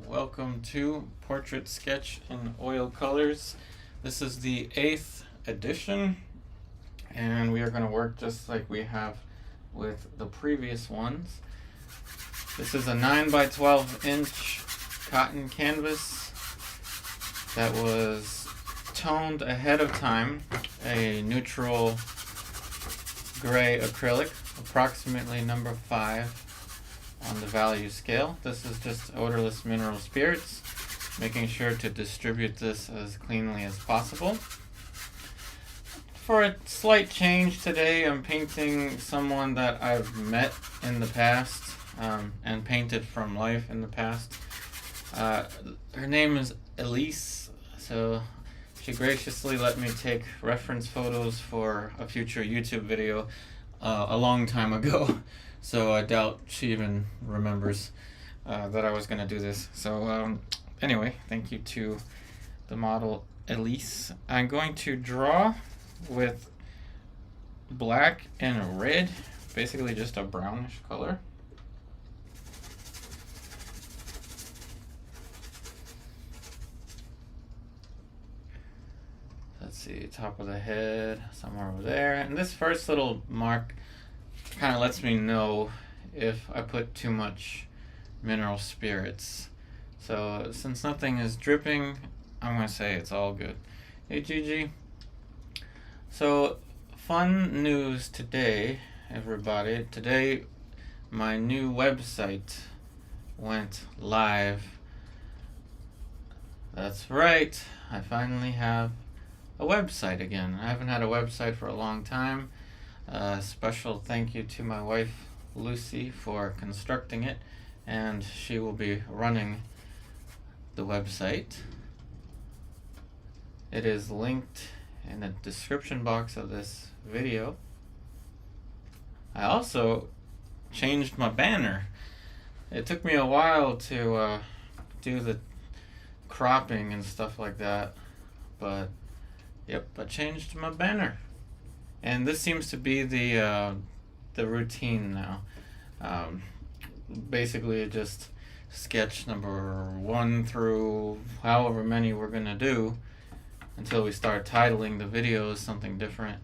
welcome to Portrait Sketch in Oil Colors. This is the 8th edition, and we are going to work just like we have with the previous ones. This is a 9 by 12 inch cotton canvas that was toned ahead of time, a neutral gray acrylic, approximately number 5 on the value scale. This is just odorless mineral spirits, making sure to distribute this as cleanly as possible. For a slight change today, I'm painting someone that I've met in the past and painted from life in the past. Her name is Elise, so she graciously let me take reference photos for a future YouTube video a long time ago. So I doubt she even remembers that I was going to do this. So anyway, thank you to the model Elise. I'm going to draw with black and red, basically just a brownish color. Let's see, top of the head, somewhere over there. And this first little mark kind of lets me know if I put too much mineral spirits. So since nothing is dripping, I'm going to say it's all good. Hey Gigi. So fun news today, everybody. Today my new website went live. That's right, I finally have a website again. I haven't had a website for a long time. Special thank you to my wife Lucy for constructing it, and she will be running the website. It is linked in the description box of this video. I also changed my banner. It took me a while to do the cropping and stuff like that, but yep, I changed my banner. And this seems to be the routine now. Basically, just sketch number 1 through however many we're gonna do until we start titling the videos something different.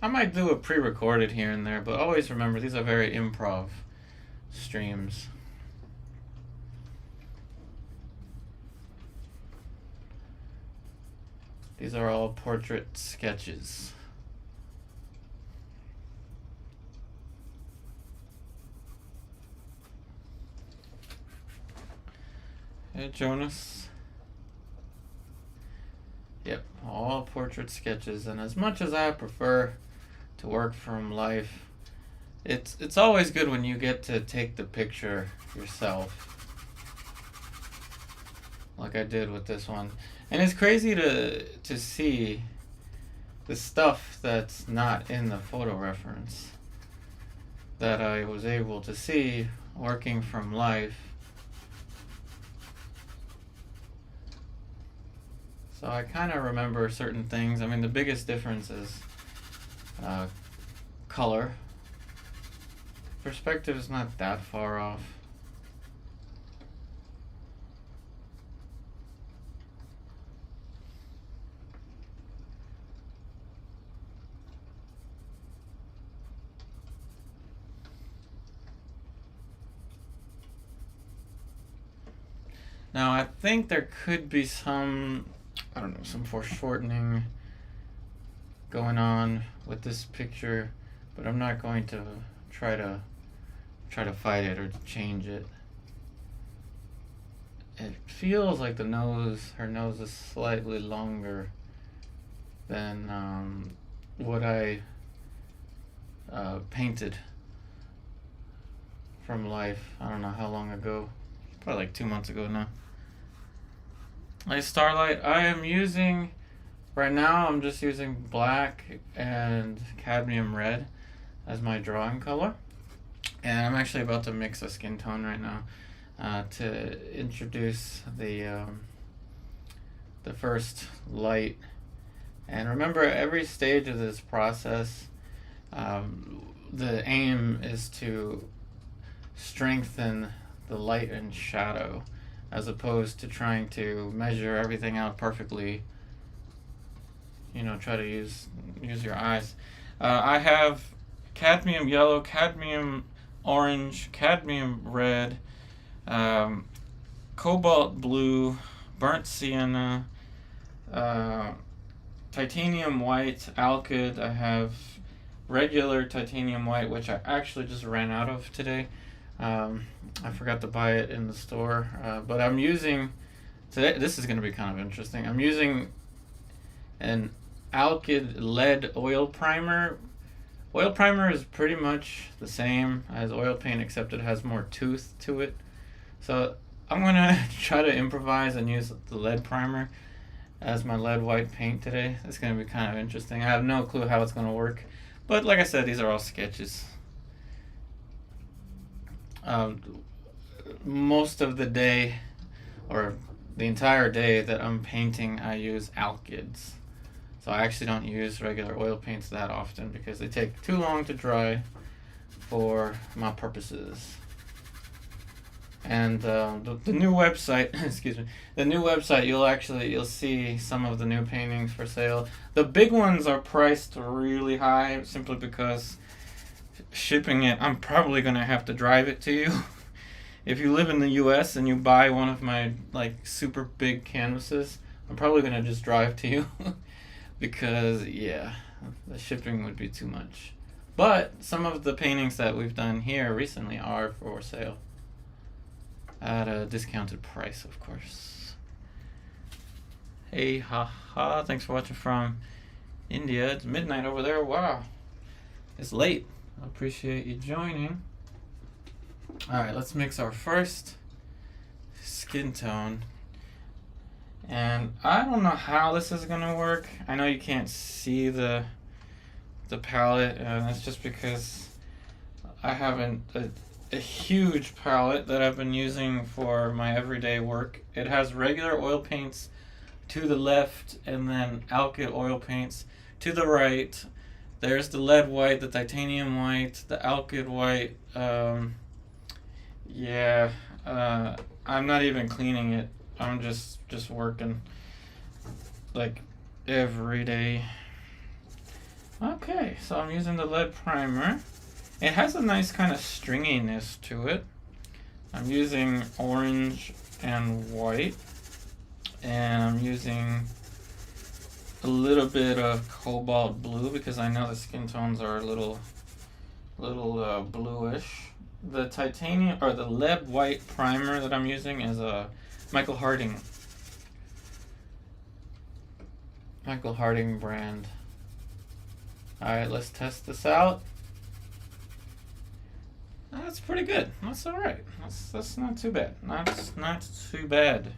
I might do a pre-recorded here and there, but always remember these are very improv streams. These are all portrait sketches. Hey Jonas. Yep, all portrait sketches, and as much as I prefer to work from life, it's always good when you get to take the picture yourself, like I did with this one. And it's crazy to see the stuff that's not in the photo reference that I was able to see working from life. So I kind of remember certain things. I mean, the biggest difference is color. Perspective is not that far off. Now I think there could be some, I don't know, some foreshortening going on with this picture, but I'm not going to try to fight it or to change it. It feels like her nose is slightly longer than what I painted from life. I don't know how long ago, probably like 2 months ago now. Like Starlight, I am using, right now I'm just using black and cadmium red as my drawing color. And I'm actually about to mix a skin tone right now to introduce the first light. And remember, every stage of this process, the aim is to strengthen the light and shadow, as opposed to trying to measure everything out perfectly. You know, try to use your eyes. I have cadmium yellow, cadmium orange, cadmium red, cobalt blue, burnt sienna, titanium white, alkyd. I have regular titanium white, which I actually just ran out of today. I forgot to buy it in the store, but I'm using today. This is going to be kind of interesting. I'm using an alkyd lead oil primer. Oil primer is pretty much the same as oil paint, except it has more tooth to it. So I'm going to try to improvise and use the lead primer as my lead white paint today. It's going to be kind of interesting. I have no clue how it's going to work, but like I said, these are all sketches. Most of the day, or the entire day that I'm painting, I use alkyds. So I actually don't use regular oil paints that often because they take too long to dry for my purposes. And the new website, excuse me, the new website, you'll see some of the new paintings for sale. The big ones are priced really high simply because shipping it, I'm probably gonna have to drive it to you. If you live in the US and you buy one of my like super big canvases, I'm probably gonna just drive to you because yeah, the shipping would be too much. But some of the paintings that we've done here recently are for sale at a discounted price, of course. Hey, haha, thanks for watching from India. It's midnight over there. Wow, it's late. I appreciate you joining. Alright, let's mix our first skin tone. And I don't know how this is gonna work. I know you can't see the palette, and that's just because I haven't a huge palette that I've been using for my everyday work. It has regular oil paints to the left and then alkyd oil paints to the right. There's the lead white, the titanium white, the alkyd white. I'm not even cleaning it. I'm just working like every day. Okay, so I'm using the lead primer. It has a nice kind of stringiness to it. I'm using orange and white, and I'm using a little bit of cobalt blue because I know the skin tones are a little bluish. The titanium or the lead white primer that I'm using is a Michael Harding brand. Alright, let's test this out. That's pretty good. That's alright. That's not too bad. Not too bad.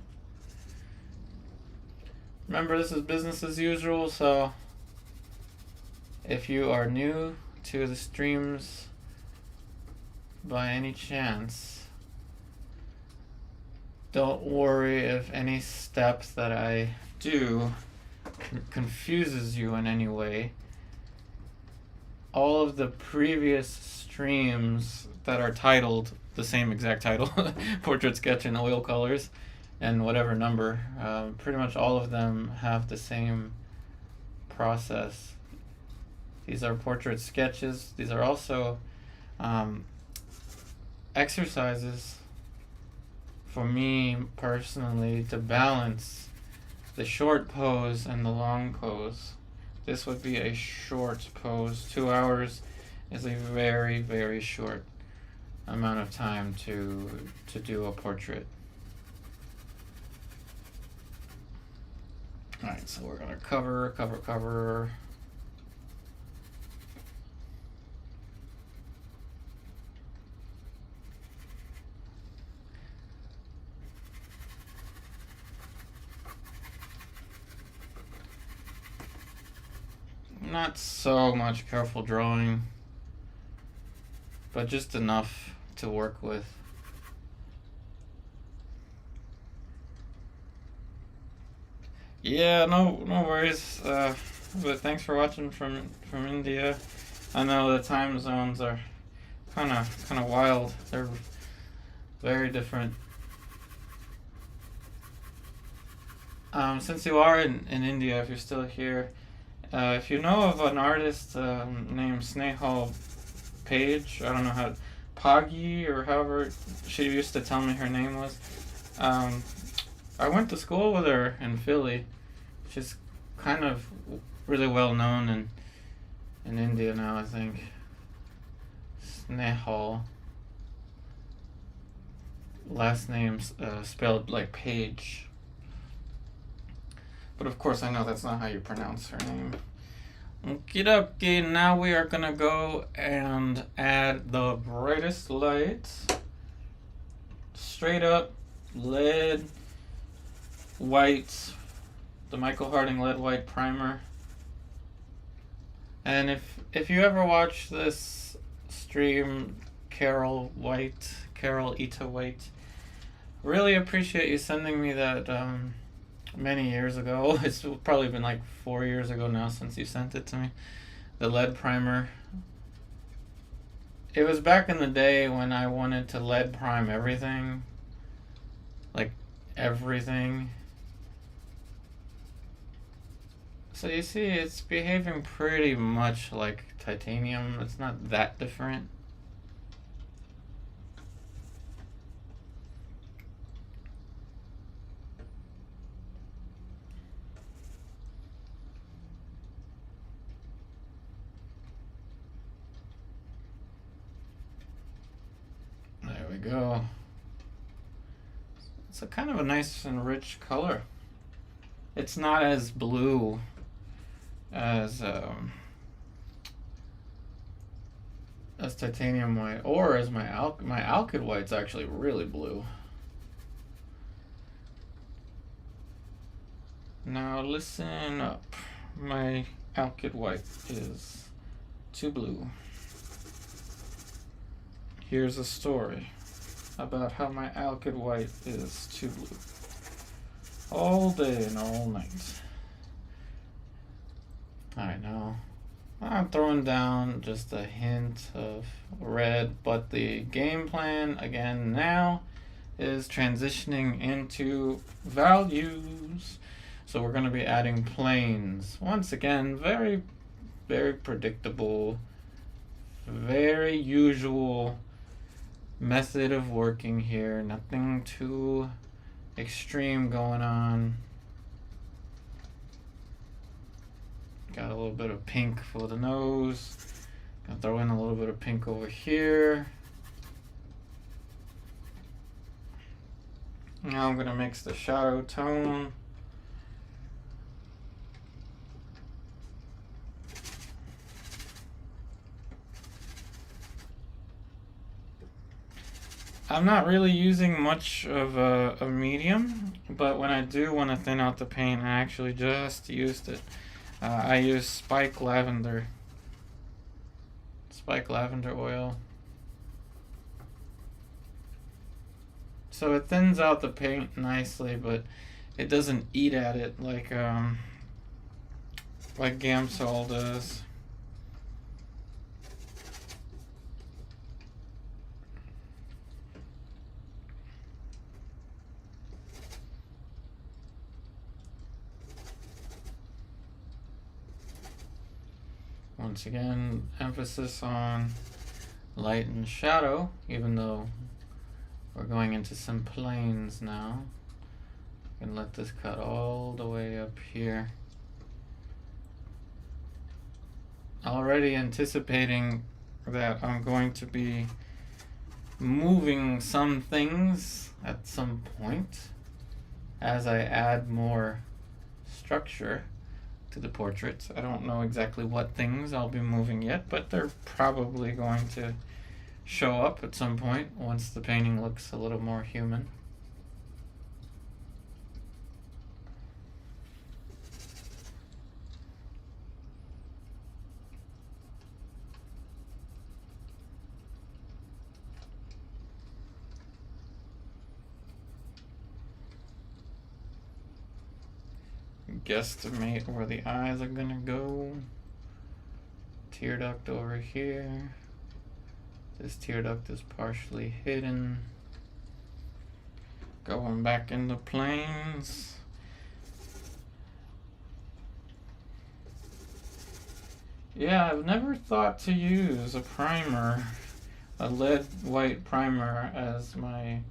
Remember, this is business as usual, so if you are new to the streams by any chance, don't worry if any steps that I do confuses you in any way. All of the previous streams that are titled the same exact title, Portrait Sketch in Oil Colors, and whatever number, pretty much all of them have the same process. These are portrait sketches. These are also exercises for me personally to balance the short pose and the long pose. This would be a short pose. 2 hours is a very, very short amount of time to do a portrait. Alright, so we're gonna cover. Not so much careful drawing, but just enough to work with. Yeah, no worries. But thanks for watching from India. I know the time zones are kind of wild. Very different. Since you are in India, if you're still here, if you know of an artist named Snehal Page, I don't know how, Poggy or however she used to tell me her name was. I went to school with her in Philly. She's kind of really well known in India now, I think. Snehal. Last name's spelled like Page. But of course I know that's not how you pronounce her name. Okie dokie, now we are gonna go and add the brightest light. Straight up lead white, the Michael Harding lead white primer. And if you ever watch this stream, Carol Ita White, really appreciate you sending me that many years ago. It's probably been like 4 years ago now since you sent it to me. The lead primer. It was back in the day when I wanted to lead prime everything. Like everything. So you see, it's behaving pretty much like titanium. It's not that different. There we go. It's a kind of a nice and rich color. It's not as blue as titanium white, or as my alkyd white's actually really blue. Now listen up. My alkyd white is too blue. Here's a story about how my alkyd white is too blue. All day and all night. I know. I'm throwing down just a hint of red, but the game plan again now is transitioning into values. So we're going to be adding planes. Once again, very, very predictable, very usual method of working here. Nothing too extreme going on. Got a little bit of pink for the nose. Gonna throw in a little bit of pink over here. Now I'm gonna mix the shadow tone. I'm not really using much of a medium, but when I do want to thin out the paint, I actually just used it. I use spike lavender oil. So it thins out the paint nicely, but it doesn't eat at it like Gamsol does. Once again, emphasis on light and shadow, even though we're going into some planes now. I can let this cut all the way up here. Already anticipating that I'm going to be moving some things at some point as I add more structure to the portraits. I don't know exactly what things I'll be moving yet, but they're probably going to show up at some point once the painting looks a little more human. Guesstimate where the eyes are gonna go. Tear duct over here. This tear duct is partially hidden. Going back in the plains. Yeah, I've never thought to use a primer, a lead white primer as my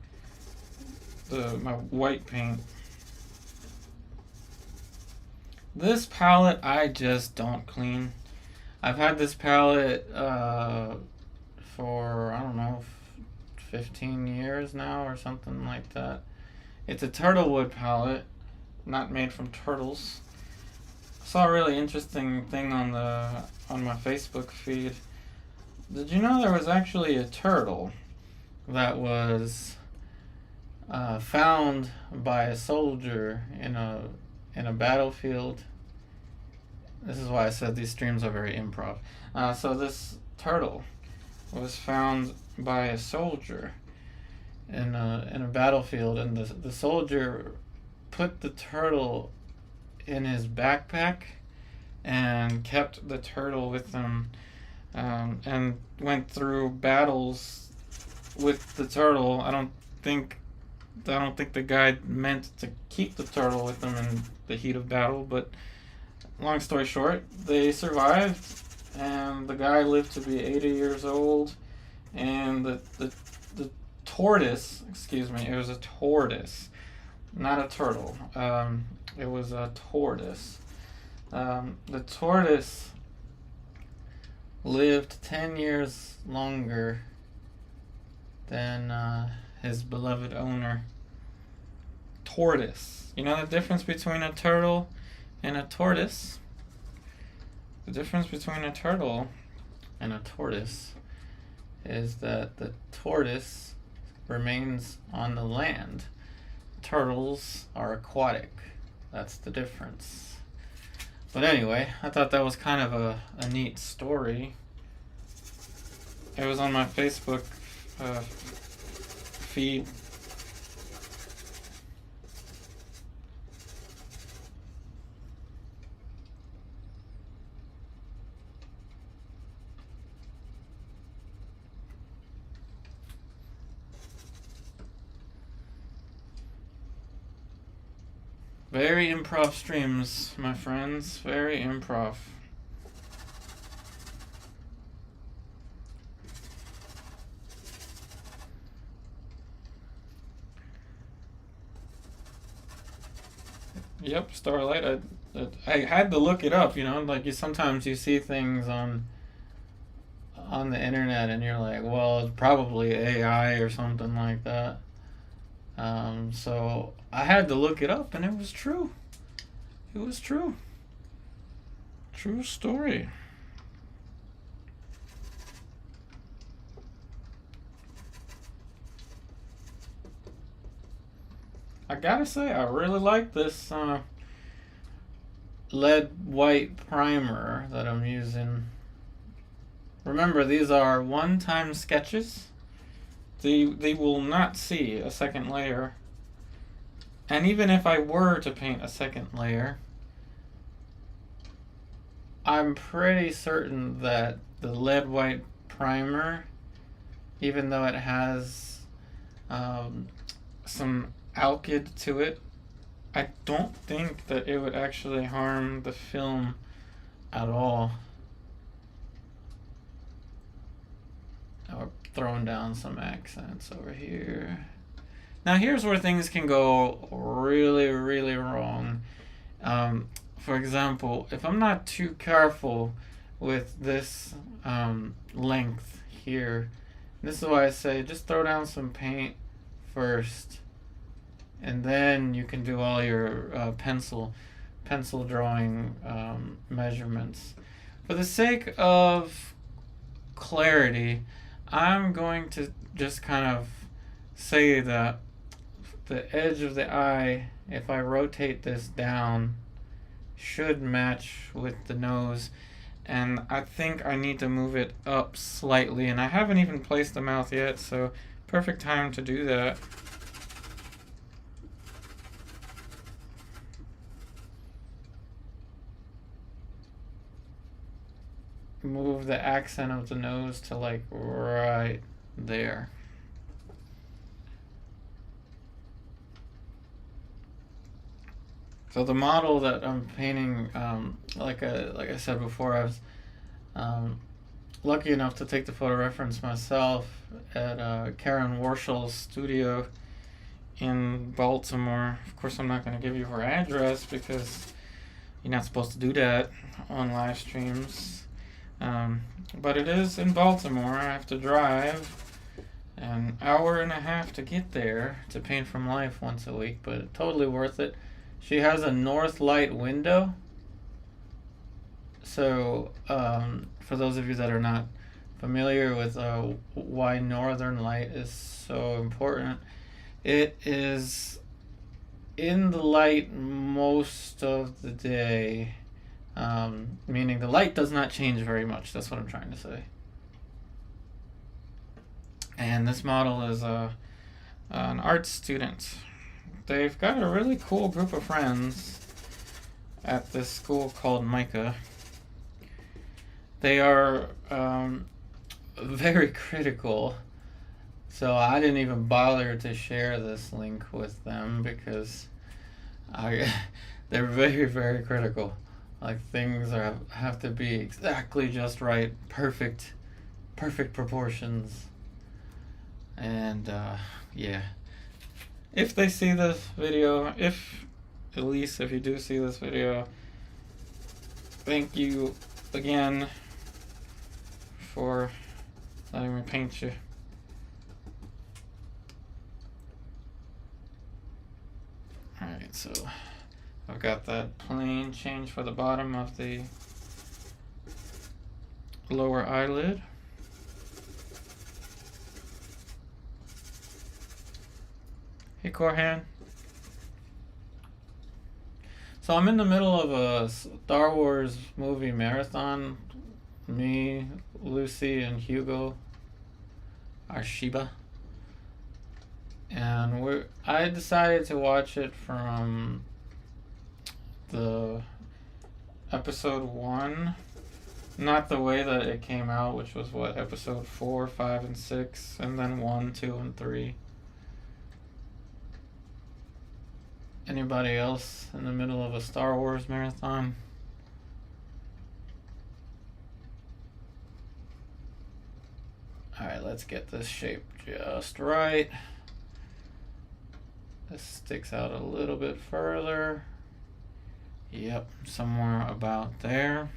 white paint. This palette I just don't clean. I've had this palette for, I don't know, 15 years now or something like that. It's a turtlewood palette, not made from turtles. I saw a really interesting thing on my Facebook feed. Did you know there was actually a turtle that was found by a soldier in a battlefield? This is why I said these streams are very improv. So this turtle was found by a soldier in a battlefield, and the soldier put the turtle in his backpack and kept the turtle with him, and went through battles with the turtle. I don't think the guy meant to keep the turtle with him in the heat of battle, but long story short, they survived, and the guy lived to be 80 years old, and the tortoise, excuse me, it was a tortoise, not a turtle. It was a tortoise. The tortoise lived 10 years longer than his beloved owner. Tortoise. You know the difference between a turtle and a tortoise? The difference between a turtle and a tortoise is that the tortoise remains on the land. Turtles are aquatic. That's the difference. But anyway, I thought that was kind of a neat story. It was on my Facebook feed. Very improv streams, my friends. Very improv. Yep, Starlight. I had to look it up. You know, like sometimes you see things on the internet and you're like, well, it's probably AI or something like that. So I had to look it up, and it was true. It was true. True story. I gotta say, I really like this lead white primer that I'm using. Remember, these are one-time sketches. They will not see a second layer. And even if I were to paint a second layer, I'm pretty certain that the lead white primer, even though it has some alkyd to it, I don't think that it would actually harm the film at all. We're throwing down some accents over here. Now here's where things can go really, really wrong. For example, if I'm not too careful with this length here, this is why I say just throw down some paint first, and then you can do all your pencil drawing measurements. For the sake of clarity, I'm going to just kind of say that the edge of the eye, if I rotate this down, should match with the nose, and I think I need to move it up slightly, and I haven't even placed the mouth yet, so perfect time to do that. Move the accent of the nose to like right there. So the model that I'm painting, like I said before, I was um, lucky enough to take the photo reference myself at Karen Warshall's studio in Baltimore. Of course, I'm not going to give you her address because you're not supposed to do that on live streams. But it is in Baltimore. I have to drive an hour and a half to get there to paint from life once a week, but totally worth it. She has a north light window. So, for those of you that are not familiar with why northern light is so important, it is in the light most of the day, meaning the light does not change very much. That's what I'm trying to say. And this model is an art student. They've got a really cool group of friends at this school called Micah. They are very critical, so I didn't even bother to share this link with them because they're very, very critical. Like, things have to be exactly just right, perfect proportions. And yeah, if they see this video, if Elise, if you do see this video, thank you again for letting me paint you. Alright, so I've got that plane change for the bottom of the lower eyelid. Hey, Corhan. So I'm in the middle of a Star Wars movie marathon. Me, Lucy, and Hugo, our Shiba. And I decided to watch it from the episode 1. Not the way that it came out, which was what, episode 4, 5, and 6, and then 1, 2, and 3. Anybody else in the middle of a Star Wars marathon? Alright, let's get this shape just right. This sticks out a little bit further. Yep, somewhere about there.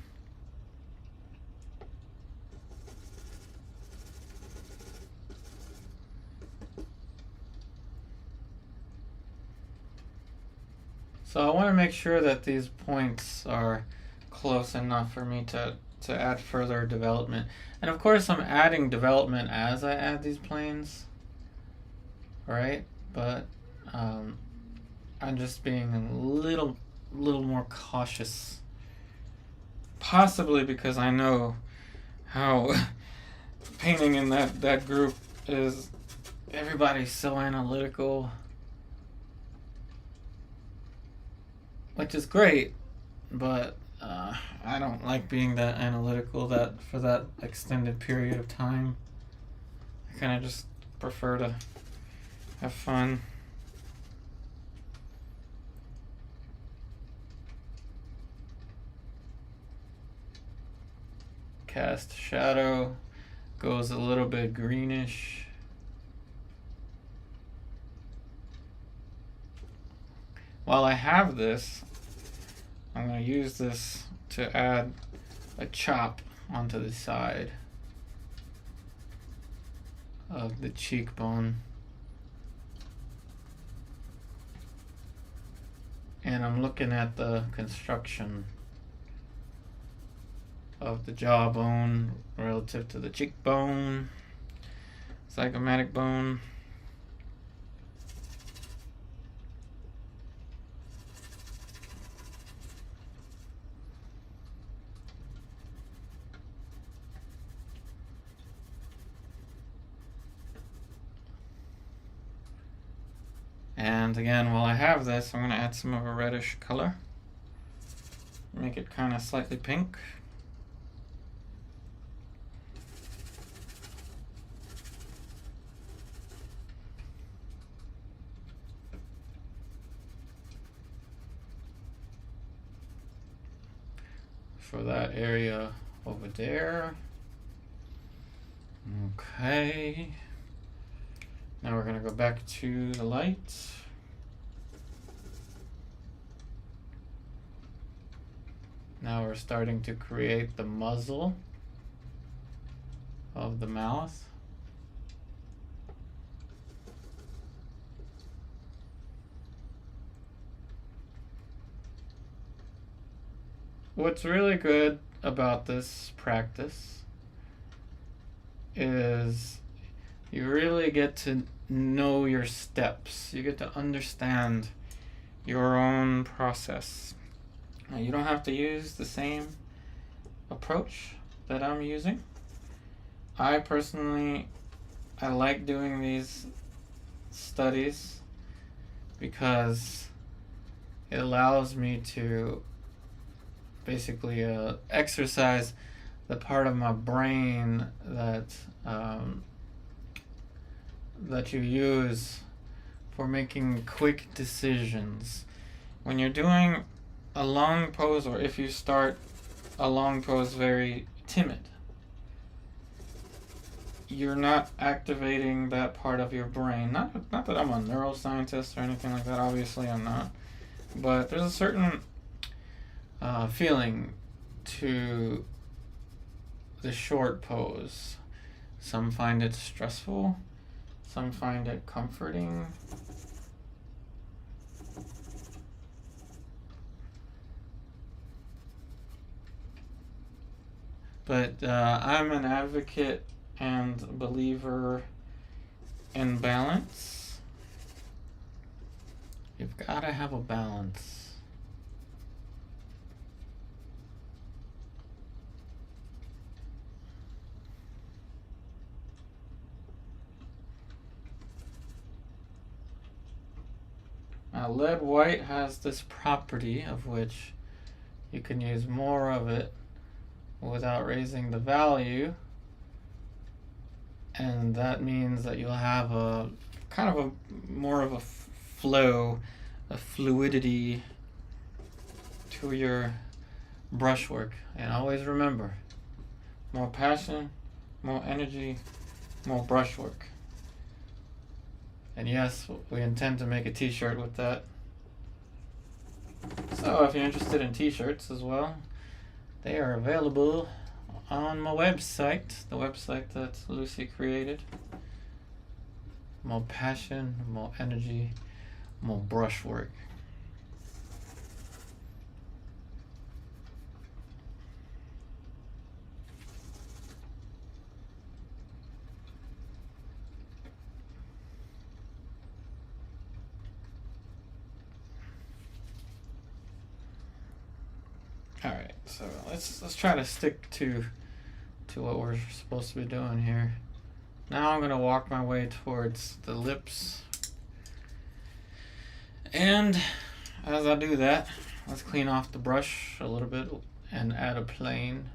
So I want to make sure that these points are close enough for me to add further development. And of course I'm adding development as I add these planes, right? But I'm just being a little more cautious. Possibly because I know how painting in that group is, everybody's so analytical. Which is great, but I don't like being that analytical for that extended period of time. I kind of just prefer to have fun. Cast shadow goes a little bit greenish. While I have this, I'm going to use this to add a chop onto the side of the cheekbone. And I'm looking at the construction of the jawbone relative to the cheekbone, zygomatic bone. And again, while I have this, I'm going to add some of a reddish color. Make it kind of slightly pink. for that area over there. Okay. Now we're going to go back to the light. Now we're starting to create the muzzle of the mouth. What's really good about this practice is you really get to know your steps. You get to understand your own process. Now, you don't have to use the same approach that I'm using. I personally, I like doing these studies because it allows me to basically exercise the part of my brain that that you use for making quick decisions. When you're doing a long pose, or if you start a long pose very timid, you're not activating that part of your brain. Not that I'm a neuroscientist or anything like that, obviously I'm not, but there's a certain feeling to the short pose. Some find it stressful, some find it comforting. But I'm an advocate and believer in balance. You've got to have a balance. Now, lead white has this property of which you can use more of it without raising the value, and that means that you'll have a kind of a more of a flow, a fluidity to your brushwork. And always remember, more passion, more energy, more brushwork. And yes, we intend to make a t-shirt with that. So if you're interested in t-shirts as well, they are available on my website, the website that Lucy created. More passion, more energy, more brushwork. Alright, so let's try to stick to what we're supposed to be doing here. Now I'm gonna walk my way towards the lips. And as I do that, let's clean off the brush a little bit and add a plane.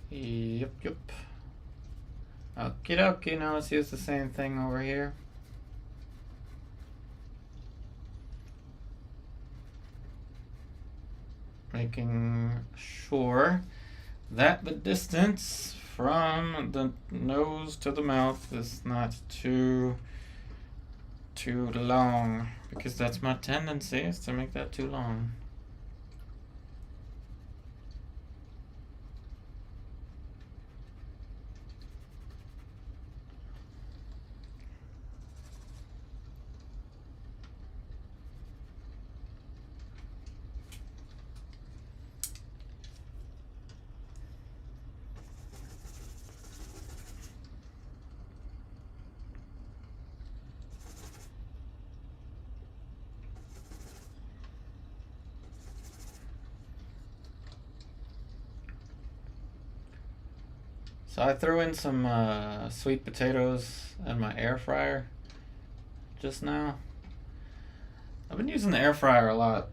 Yep. Okie dokie, now let's use the same thing over here. Making sure that the distance from the nose to the mouth is not too long, because that's my tendency, is to make that too long. So I threw in some sweet potatoes in my air fryer just now. I've been using the air fryer a lot.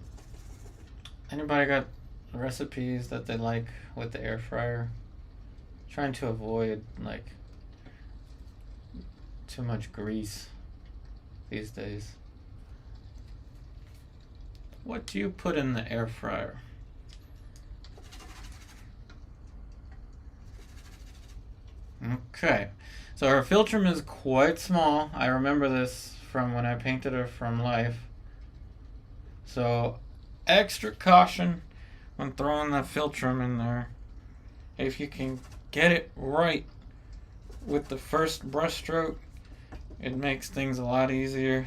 Anybody got recipes that they like with the air fryer? Trying to avoid like too much grease these days. What do you put in the air fryer? Okay, so her philtrum is quite small. I remember this from when I painted her from life. So extra caution when throwing the philtrum in there. If you can get it right with the first brush stroke, it makes things a lot easier.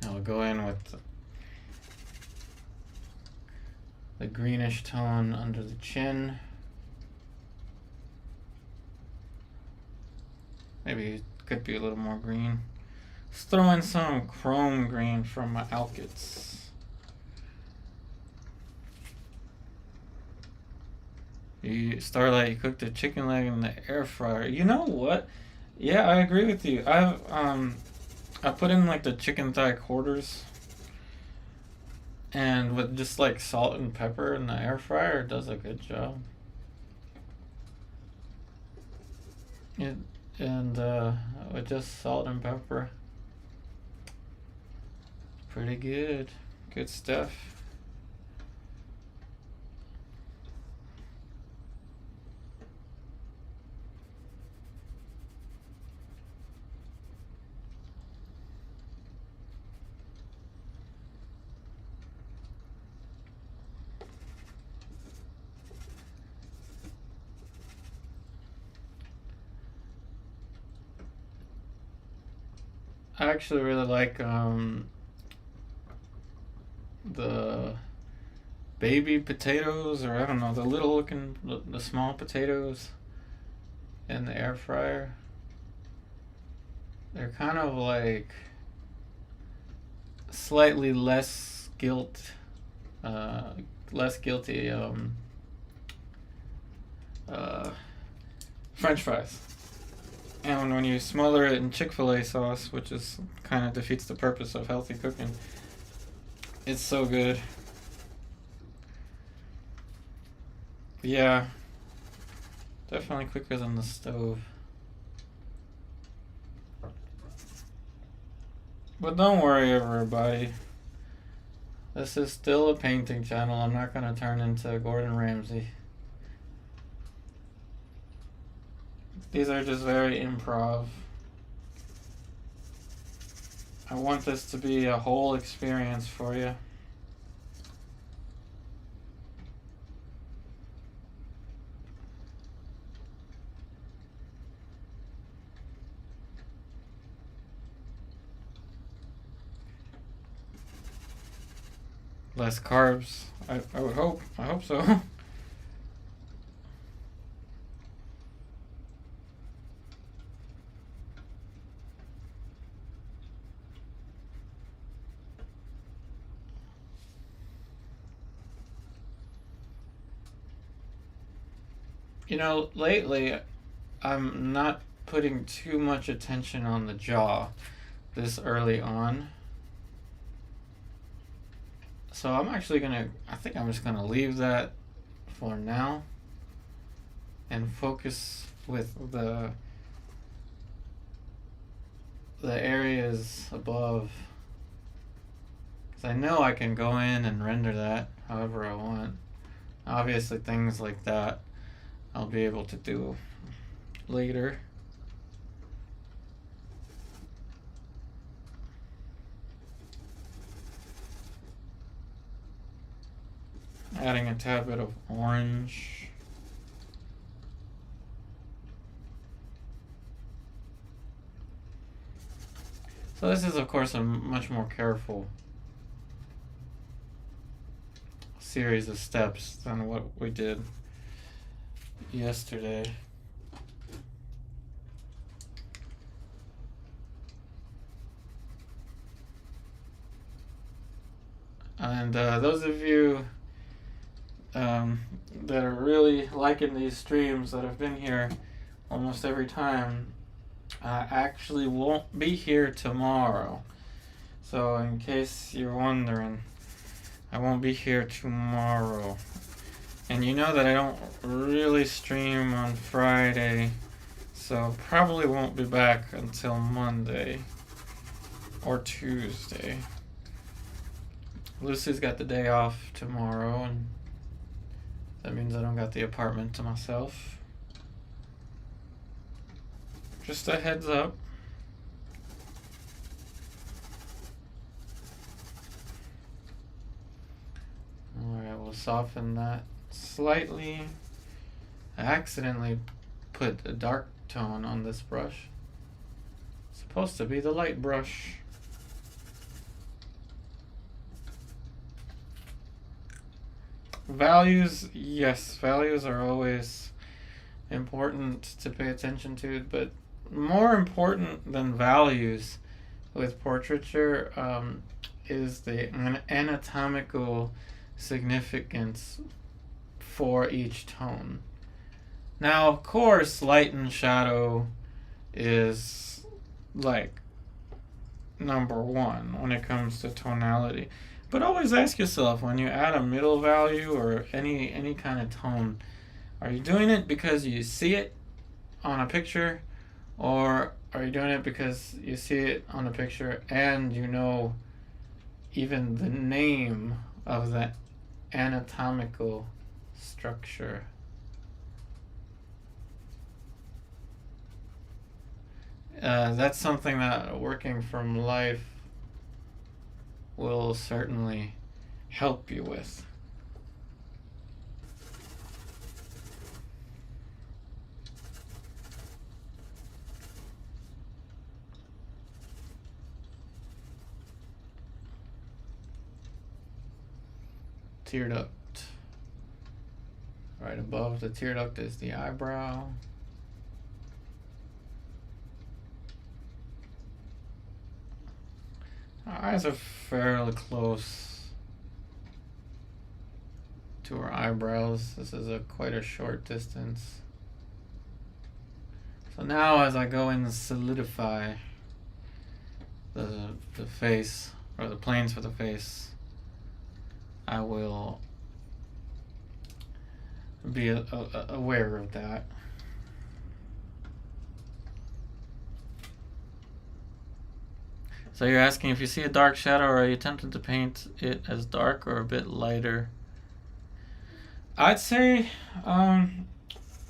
I'll go in with the greenish tone under the chin. Maybe it could be a little more green. Let's throw in some chrome green from my Alkits. Starlight, you cooked a chicken leg in the air fryer. You know what? Yeah, I agree with you. I put in like the chicken thigh quarters, and with just like salt and pepper in the air fryer, it does a good job. With just salt and pepper, pretty good. Good stuff. I actually really like the baby potatoes, or I don't know, the little looking, the small potatoes in the air fryer. They're kind of like slightly less guilty French fries. And when you smother it in Chick-fil-A sauce, which is kind of defeats the purpose of healthy cooking, it's so good. Yeah, definitely quicker than the stove. But don't worry, everybody. This is still a painting channel. I'm not going to turn into Gordon Ramsay. These are just very improv. I want this to be a whole experience for you. Less carbs. I would hope. I hope so. You know, lately I'm not putting too much attention on the jaw this early on. So I'm actually I think I'm just gonna leave that for now and focus with the areas above. Because I know I can go in and render that however I want. Obviously things like that I'll be able to do later. Adding a tad bit of orange. So this is of course a much more careful series of steps than what we did yesterday. And those of you that are really liking these streams that have been here almost every time, I actually won't be here tomorrow. So in case you're wondering, I won't be here tomorrow. And you know that I don't really stream on Friday, so probably won't be back until Monday or Tuesday. Lucy's got the day off tomorrow, and that means I don't got the apartment to myself. Just a heads up. Alright, we'll soften that slightly. I accidentally put a dark tone on this brush. It's supposed to be the light brush. Values, yes, values are always important to pay attention to, but more important than values with portraiture is the anatomical significance for each tone. Now, of course, light and shadow is like number one when it comes to tonality. But always ask yourself, when you add a middle value or any kind of tone, are you doing it because you see it on a picture, or are you doing it because you see it on a picture and you know even the name of the anatomical structure? That's something that working from life will certainly help you with. Tear duct. Right above the tear duct is the eyebrow. Our eyes are fairly close to our eyebrows. This is quite a short distance. So now as I go in and solidify the face, or the planes for the face, I will be aware of that. So you're asking, if you see a dark shadow, are you tempted to paint it as dark or a bit lighter? I'd say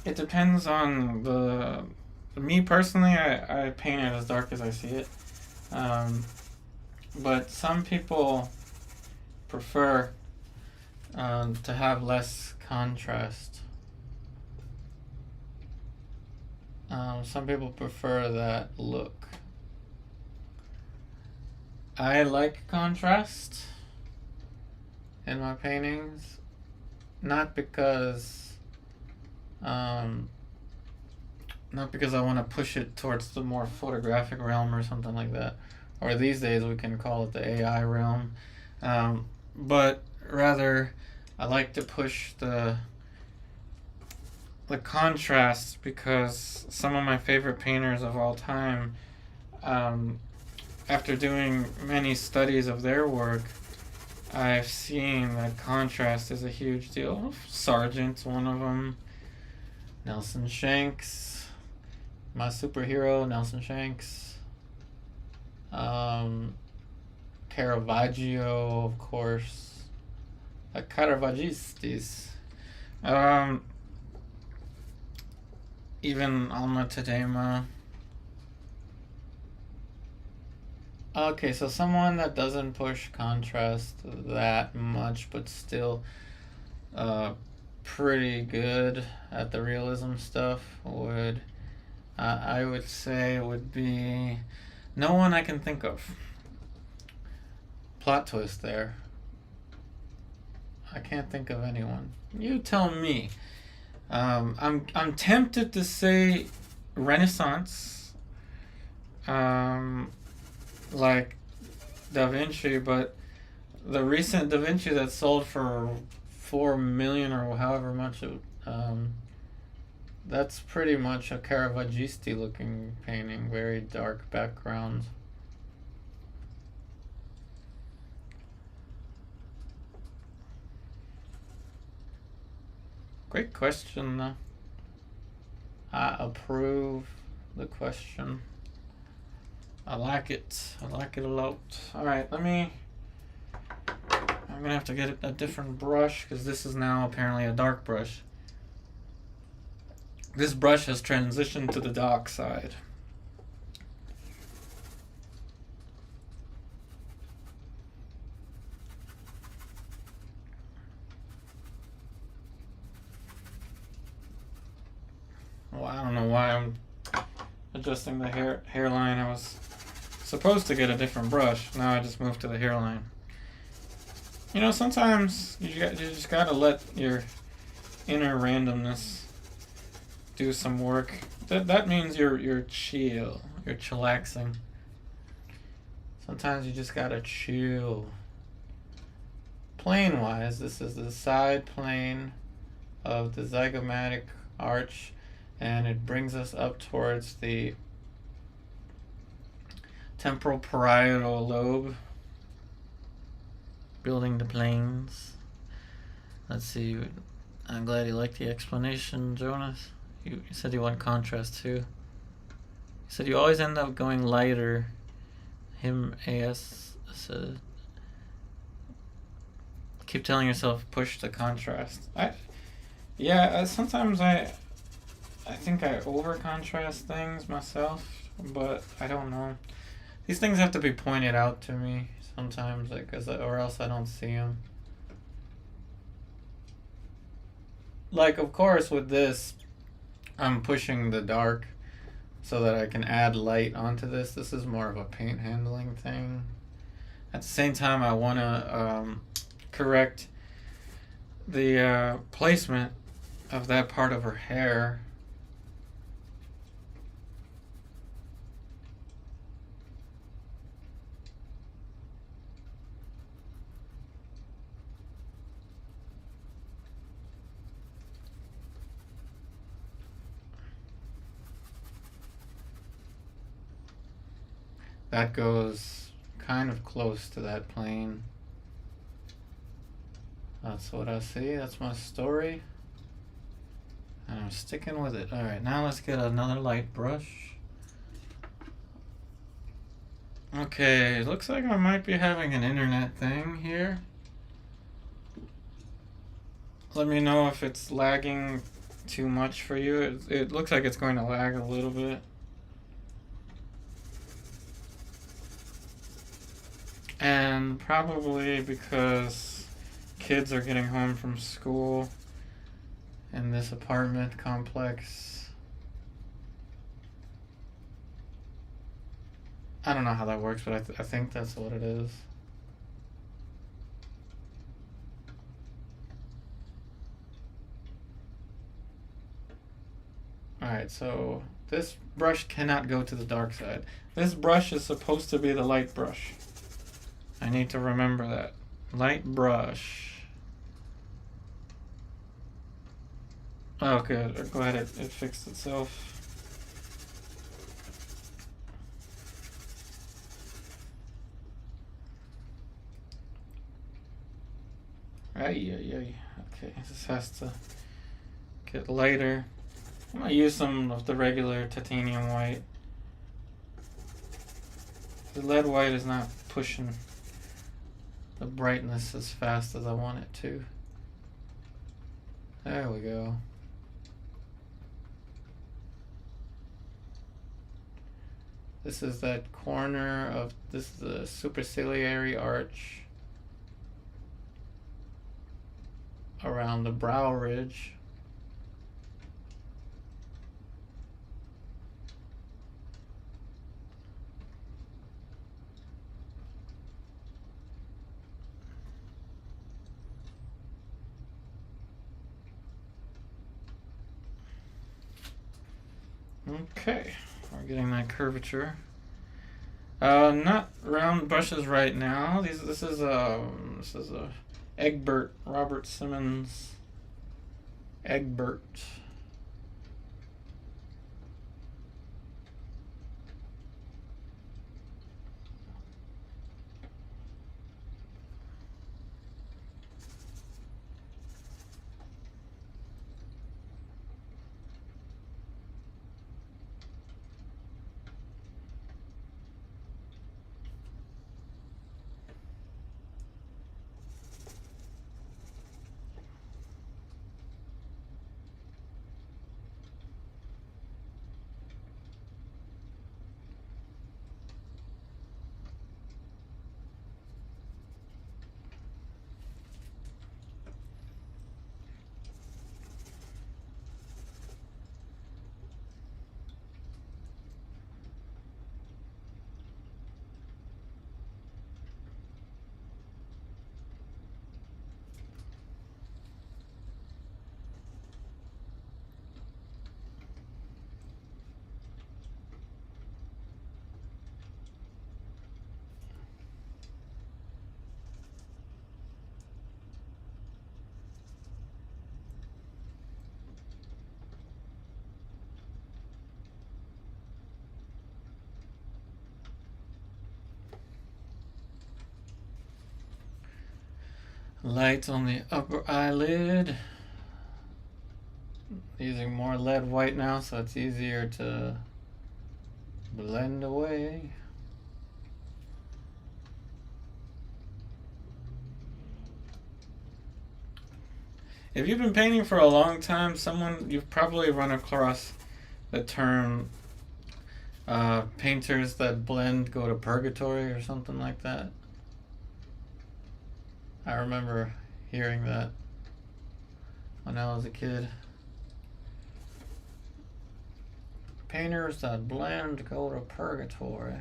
it depends on me personally, I paint it as dark as I see it. But some people prefer to have less contrast. Some people prefer that look. I like contrast in my paintings, not because I want to push it towards the more photographic realm or something like that, or these days we can call it the AI realm, but rather I like to push the contrast, because some of my favorite painters of all time, after doing many studies of their work, I've seen that contrast is a huge deal. Sargent's one of them. Nelson Shanks, my superhero, Nelson Shanks. Caravaggio, of course. Caravaggistis. Even Alma Tadema. Okay, so someone that doesn't push contrast that much, but still pretty good at the realism stuff would, I would say, would be no one I can think of. Plot twist there. I can't think of anyone. You tell me. I'm tempted to say Renaissance, um, like Da Vinci, but the recent Da Vinci that sold for 4 million or however much it, that's pretty much a Caravaggio looking painting, very dark background. Great question, though. I approve the question. I like it. I like it a lot. Alright, I'm gonna have to get a different brush because this is now apparently a dark brush. This brush has transitioned to the dark side. Well, I don't know why I'm adjusting the hairline. I was supposed to get a different brush. Now I just moved to the hairline. You know, sometimes you just gotta let your inner randomness do some work. That means you're chill. You're chillaxing. Sometimes you just gotta chill. Plane wise, this is the side plane of the zygomatic arch, and it brings us up towards the temporal parietal lobe, building the planes. Let's see. I'm glad you liked the explanation, Jonas. You said you want contrast too. You said you always end up going lighter. Him AS said. Keep telling yourself push the contrast. Sometimes I think I over contrast things myself, but I don't know. These things have to be pointed out to me sometimes, or else I don't see them. Like, of course, with this, I'm pushing the dark so that I can add light onto this. This is more of a paint handling thing. At the same time, I want to correct the placement of that part of her hair. That goes kind of close to that plane. That's what I see. That's my story. And I'm sticking with it. Alright, now let's get another light brush. Okay, looks like I might be having an internet thing here. Let me know if it's lagging too much for you. It looks like it's going to lag a little bit. And probably because kids are getting home from school in this apartment complex. I don't know how that works, but I think that's what it is. Alright, so this brush cannot go to the dark side. This brush is supposed to be the light brush. I need to remember that. Light brush. Oh, good. Go ahead, it fixed itself. Okay, this has to get lighter. I'm gonna use some of the regular titanium white. The lead white is not pushing the brightness as fast as I want it to. There we go. This is that corner of, this is the superciliary arch around the brow ridge. Okay, we're getting that curvature. Not round brushes right now. This is a Egbert, Robert Simmons Egbert. Light on the upper eyelid. Using more lead white now, so it's easier to blend away. If you've been painting for a long time, you've probably run across the term painters that blend go to purgatory or something like that. I remember hearing that when I was a kid. Painters that blend go to purgatory.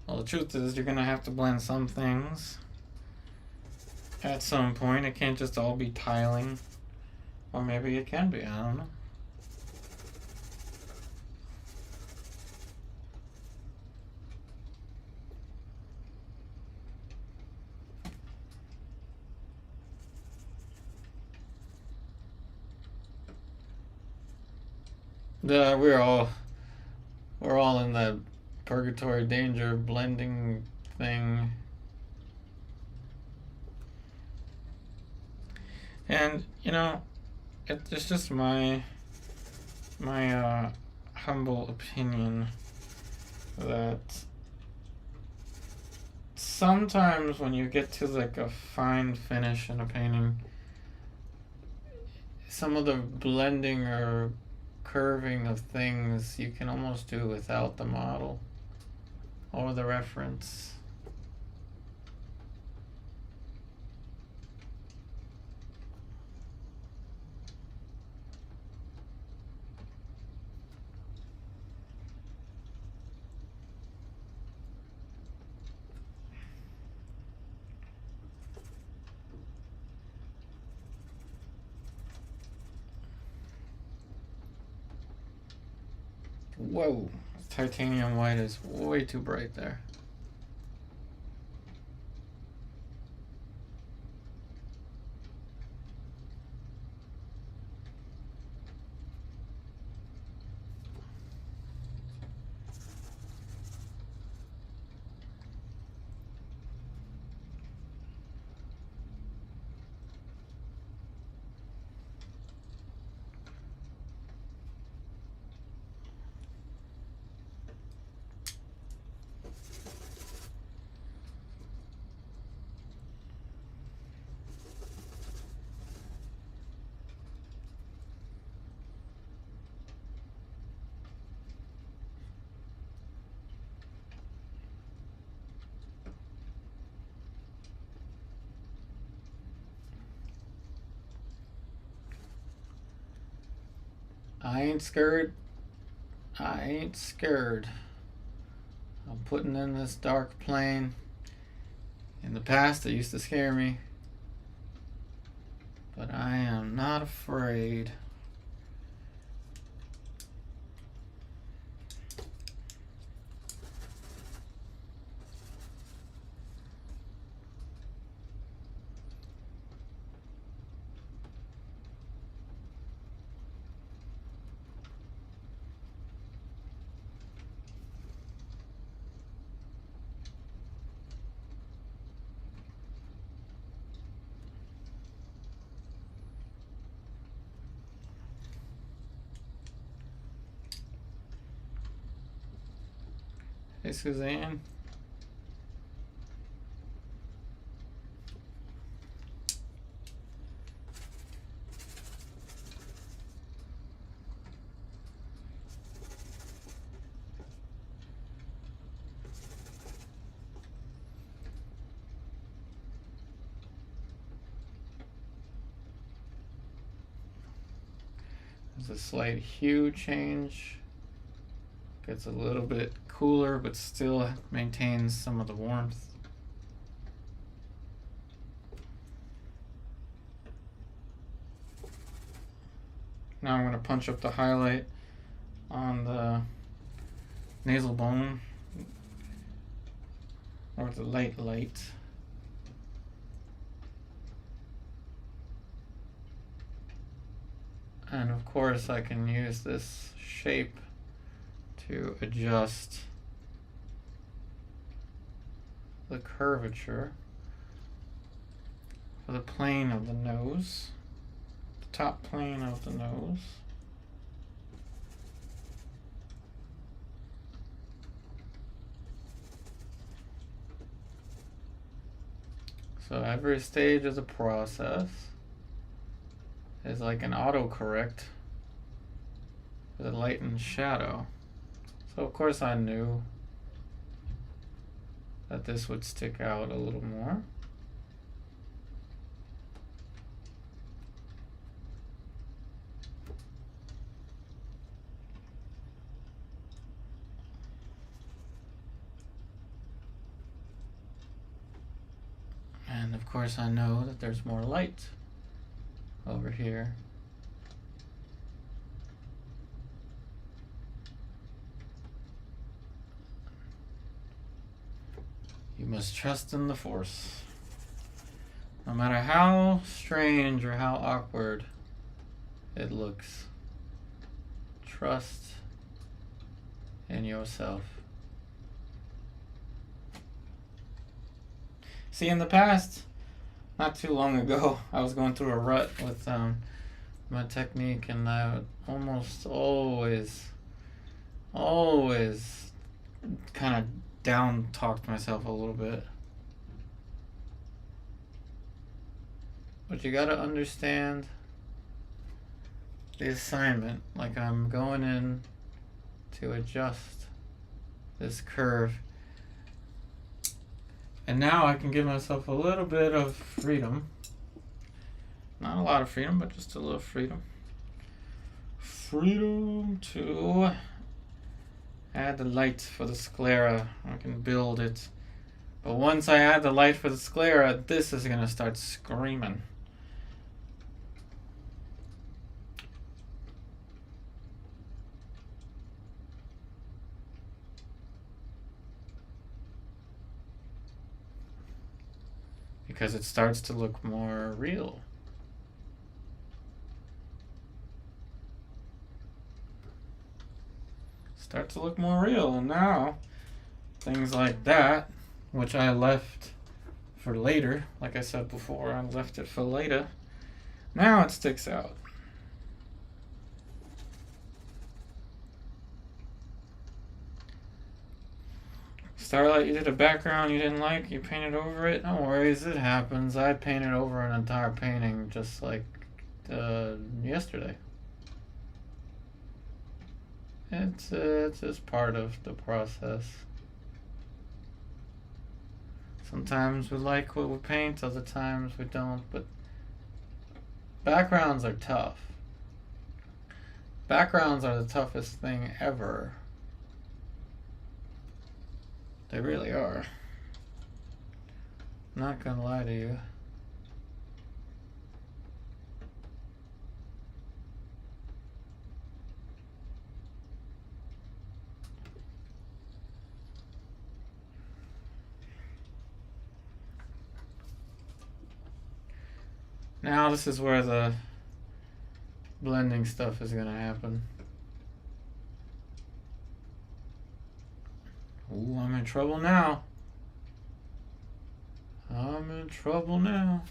Well, the truth is you're gonna have to blend some things at some point. It can't just all be tiling. Or maybe it can be, I don't know. We're all in that purgatory danger blending thing. And it's just my humble opinion that sometimes when you get to like a fine finish in a painting, some of the blending or curving of things you can almost do without the model or the reference. Whoa, titanium white is way too bright there. I ain't scared. I ain't scared. I'm putting in this dark plane. In the past, it used to scare me. but I am not afraid. Hey, Suzanne. There's a slight hue change. Gets a little bit cooler, but still maintains some of the warmth. Now I'm going to punch up the highlight on the nasal bone, or the light. And of course I can use this shape to adjust the curvature for the plane of the nose, the top plane of the nose. So every stage of the process is like an autocorrect for the light and shadow. So of course I knew that this would stick out a little more. And of course I know that there's more light over here. You must trust in the force. No matter how strange or how awkward it looks, trust in yourself. See, in the past, not too long ago, I was going through a rut with my technique, and I would almost always kind of down talked myself a little bit. But you gotta understand the assignment. Like, I'm going in to adjust this curve, and now I can give myself a little bit of freedom. Not a lot of freedom, but just a little freedom. Freedom to add the light for the sclera. I can build it. But once I add the light for the sclera, this is gonna start screaming. Because it starts to look more real. Start to look more real, and now things like that, which I left for later, like I said before, I left it for later. Now it sticks out. Starlight, you did a background you didn't like, you painted over it. No worries, it happens. I painted over an entire painting just like yesterday. It's just part of the process. Sometimes we like what we paint, other times we don't, but backgrounds are tough. Backgrounds are the toughest thing ever. They really are. I'm not gonna lie to you. Now this is where the blending stuff is gonna happen. Ooh, I'm in trouble now. I'm in trouble now.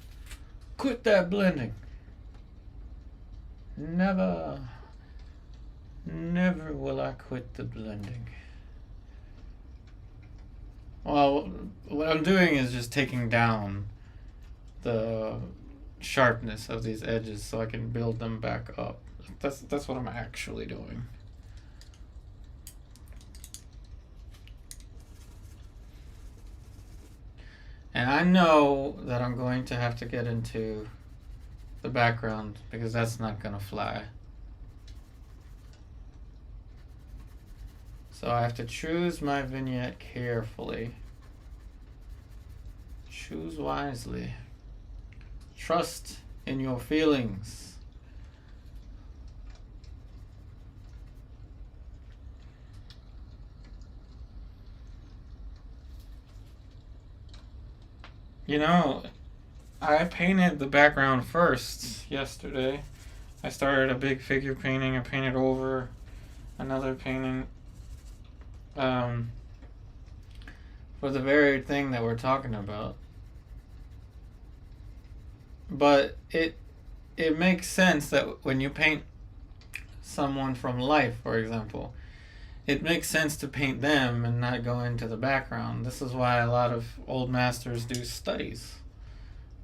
Quit that blending. Never. Never will I quit the blending. Well, what I'm doing is just taking down the sharpness of these edges so I can build them back up. That's what I'm actually doing. And I know that I'm going to have to get into the background because that's not gonna fly. So I have to choose my vignette carefully. Choose wisely. Trust in your feelings. You know, I painted the background first yesterday. I started a big figure painting. I painted over another painting for the very thing that we're talking about. But it makes sense that when you paint someone from life, for example, it makes sense to paint them and not go into the background. This is why a lot of old masters do studies.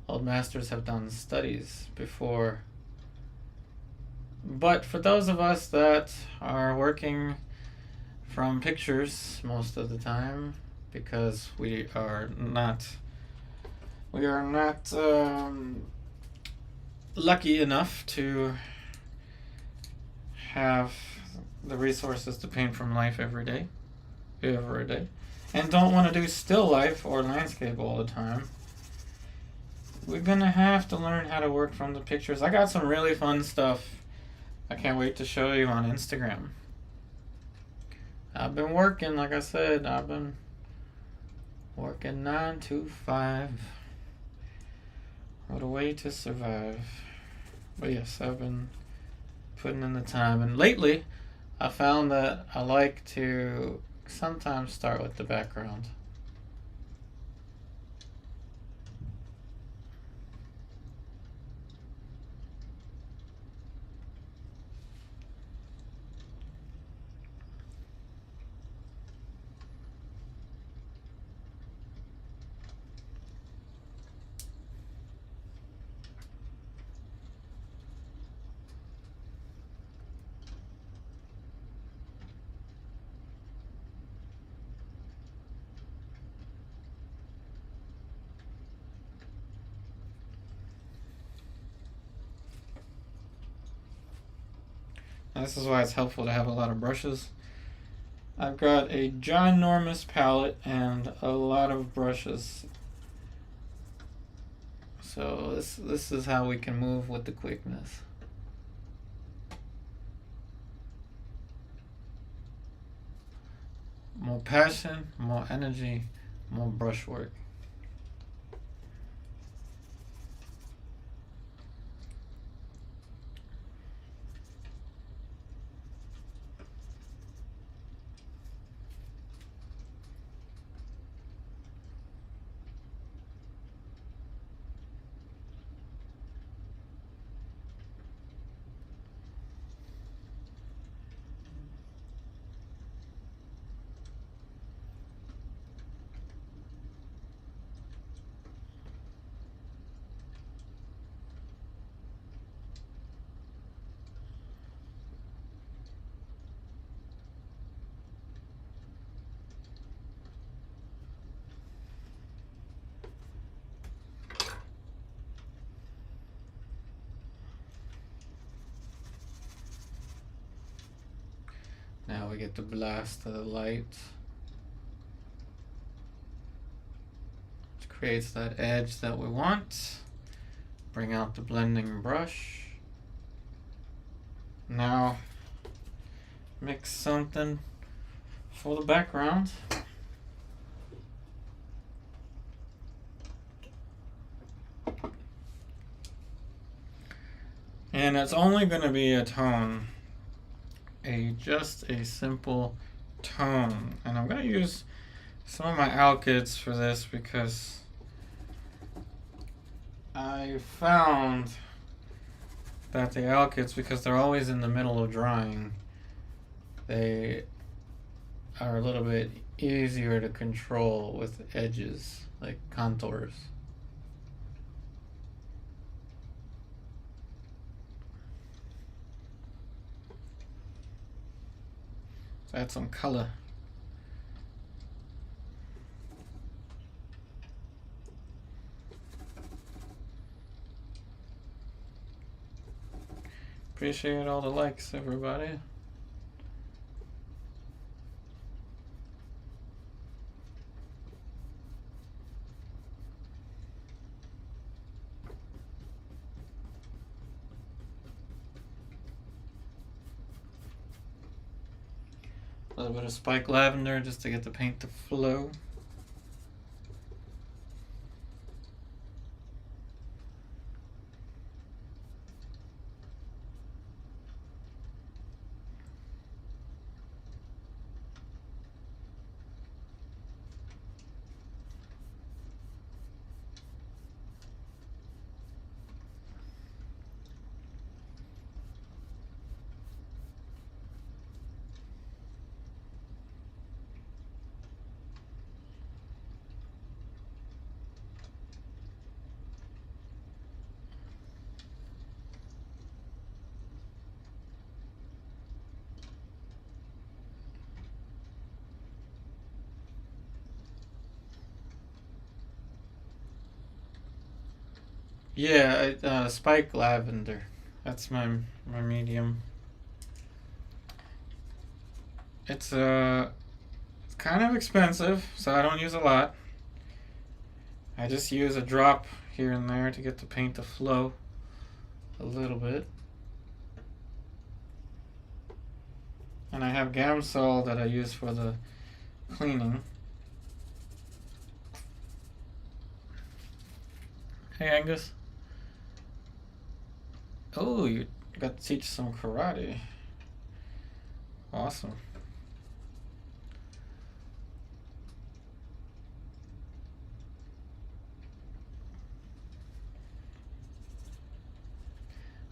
Old masters have done studies before. But for those of us that are working from pictures most of the time, because we are not lucky enough to have the resources to paint from life every day, and don't want to do still life or landscape all the time, we're gonna have to learn how to work from the pictures. I got some really fun stuff I can't wait to show you on Instagram. I've been working, like I said, I've been working 9 to 5. What a way to survive. But yes, I've been putting in the time. And lately, I found that I like to sometimes start with the background. This is why it's helpful to have a lot of brushes. I've got a ginormous palette and a lot of brushes. So this is how we can move with the quickness. More passion, more energy, more brushwork. Now we get the blast of the light, which creates that edge that we want. Bring out the blending brush. Now mix something for the background. And it's only going to be a tone, just a simple tone. And I'm going to use some of my alkyds for this because I found that the alkyds, because they're always in the middle of drying, they are a little bit easier to control with edges, like contours. So add some color. Appreciate all the likes, everybody. A little bit of spike lavender just to get the paint to flow. Yeah, spike lavender. That's my medium. It's kind of expensive, so I don't use a lot. I just use a drop here and there to get the paint to flow a little bit. And I have Gamsol that I use for the cleaning. Hey Angus. Oh, you got to teach some karate. Awesome.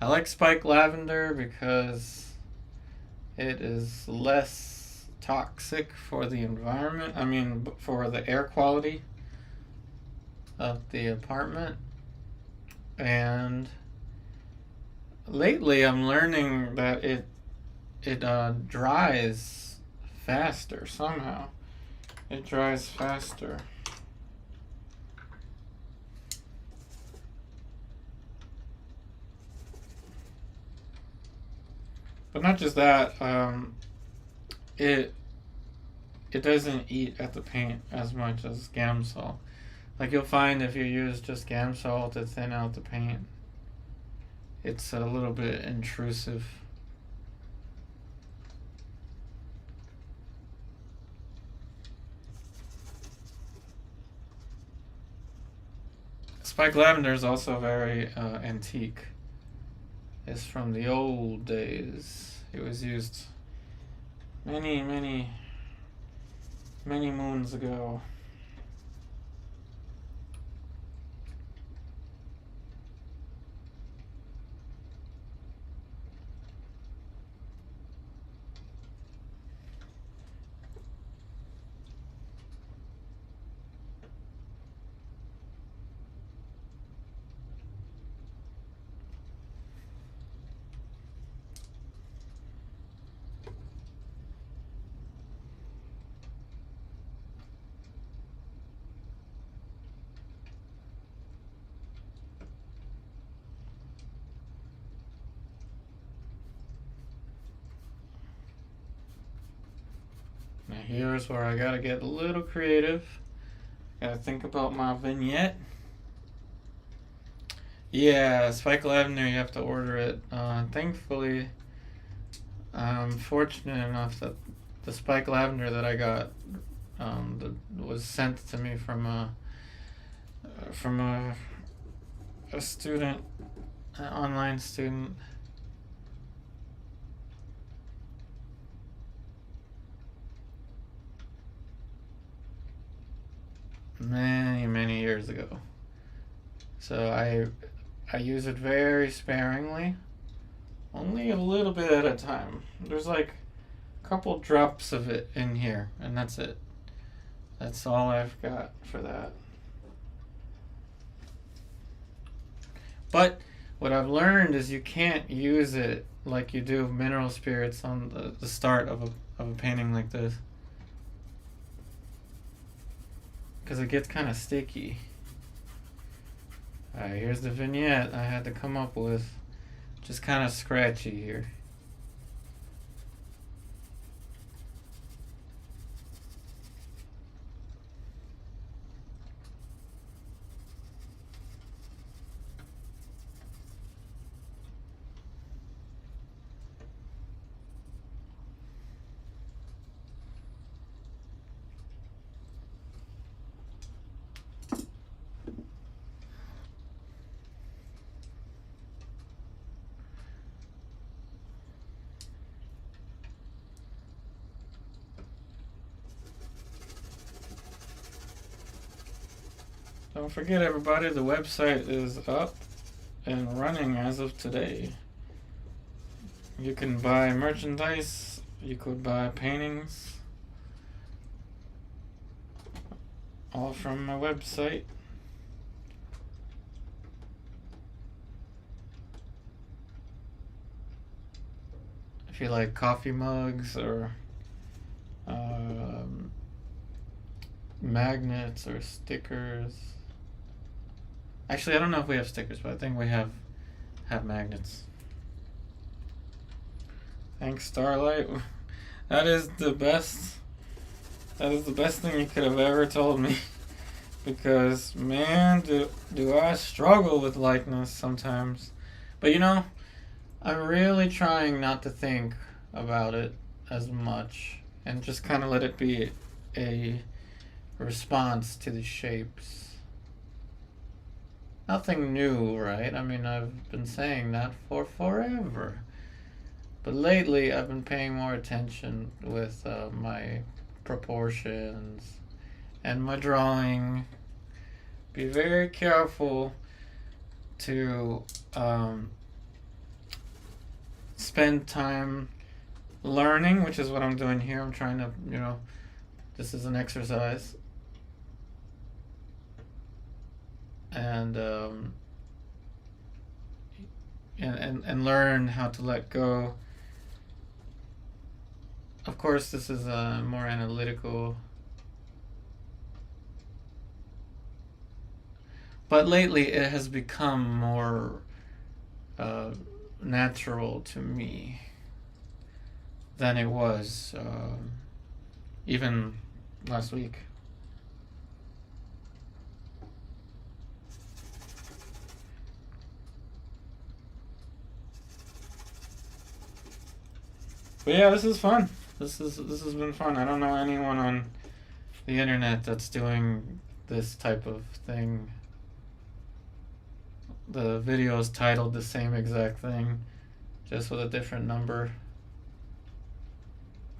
I like spike lavender because it is less toxic for the environment. I mean, for the air quality of the apartment. And lately I'm learning that it dries faster somehow. It dries faster. But not just that, it doesn't eat at the paint as much as Gamsol. Like you'll find if you use just Gamsol to thin out the paint, it's a little bit intrusive. Spike lavender is also very antique. It's from the old days. It was used many moons ago. Now here's where I gotta get a little creative. Gotta think about my vignette. Yeah, spike lavender, you have to order it. Thankfully, I'm fortunate enough that the spike lavender that I got was sent to me from a student, an online student. many years ago. So I use it very sparingly, only a little bit at a time. There's like a couple drops of it in here, and that's it. That's all I've got for that. But what I've learned is you can't use it like you do mineral spirits on the start of a painting like this, because it gets kind of sticky. Alright, here's the vignette I had to come up with. Just kind of scratchy here. Don't forget, everybody, the website is up and running as of today. You can buy merchandise, you could buy paintings, all from my website. If you like coffee mugs or magnets or stickers. Actually, I don't know if we have stickers, but I think we have magnets. Thanks, Starlight. That is the best. That is the best thing you could have ever told me. Because, man, do I struggle with likeness sometimes. But you know, I'm really trying not to think about it as much and just kind of let it be a response to the shapes. Nothing new, right? I mean, I've been saying that for forever. But lately, I've been paying more attention with my proportions and my drawing. Be very careful to spend time learning, which is what I'm doing here. I'm trying to, this is an exercise. And learn how to let go. Of course, this is more analytical. But lately, it has become more natural to me than it was even last week. But yeah, this is fun. This has been fun. I don't know anyone on the internet that's doing this type of thing. The video is titled the same exact thing, just with a different number.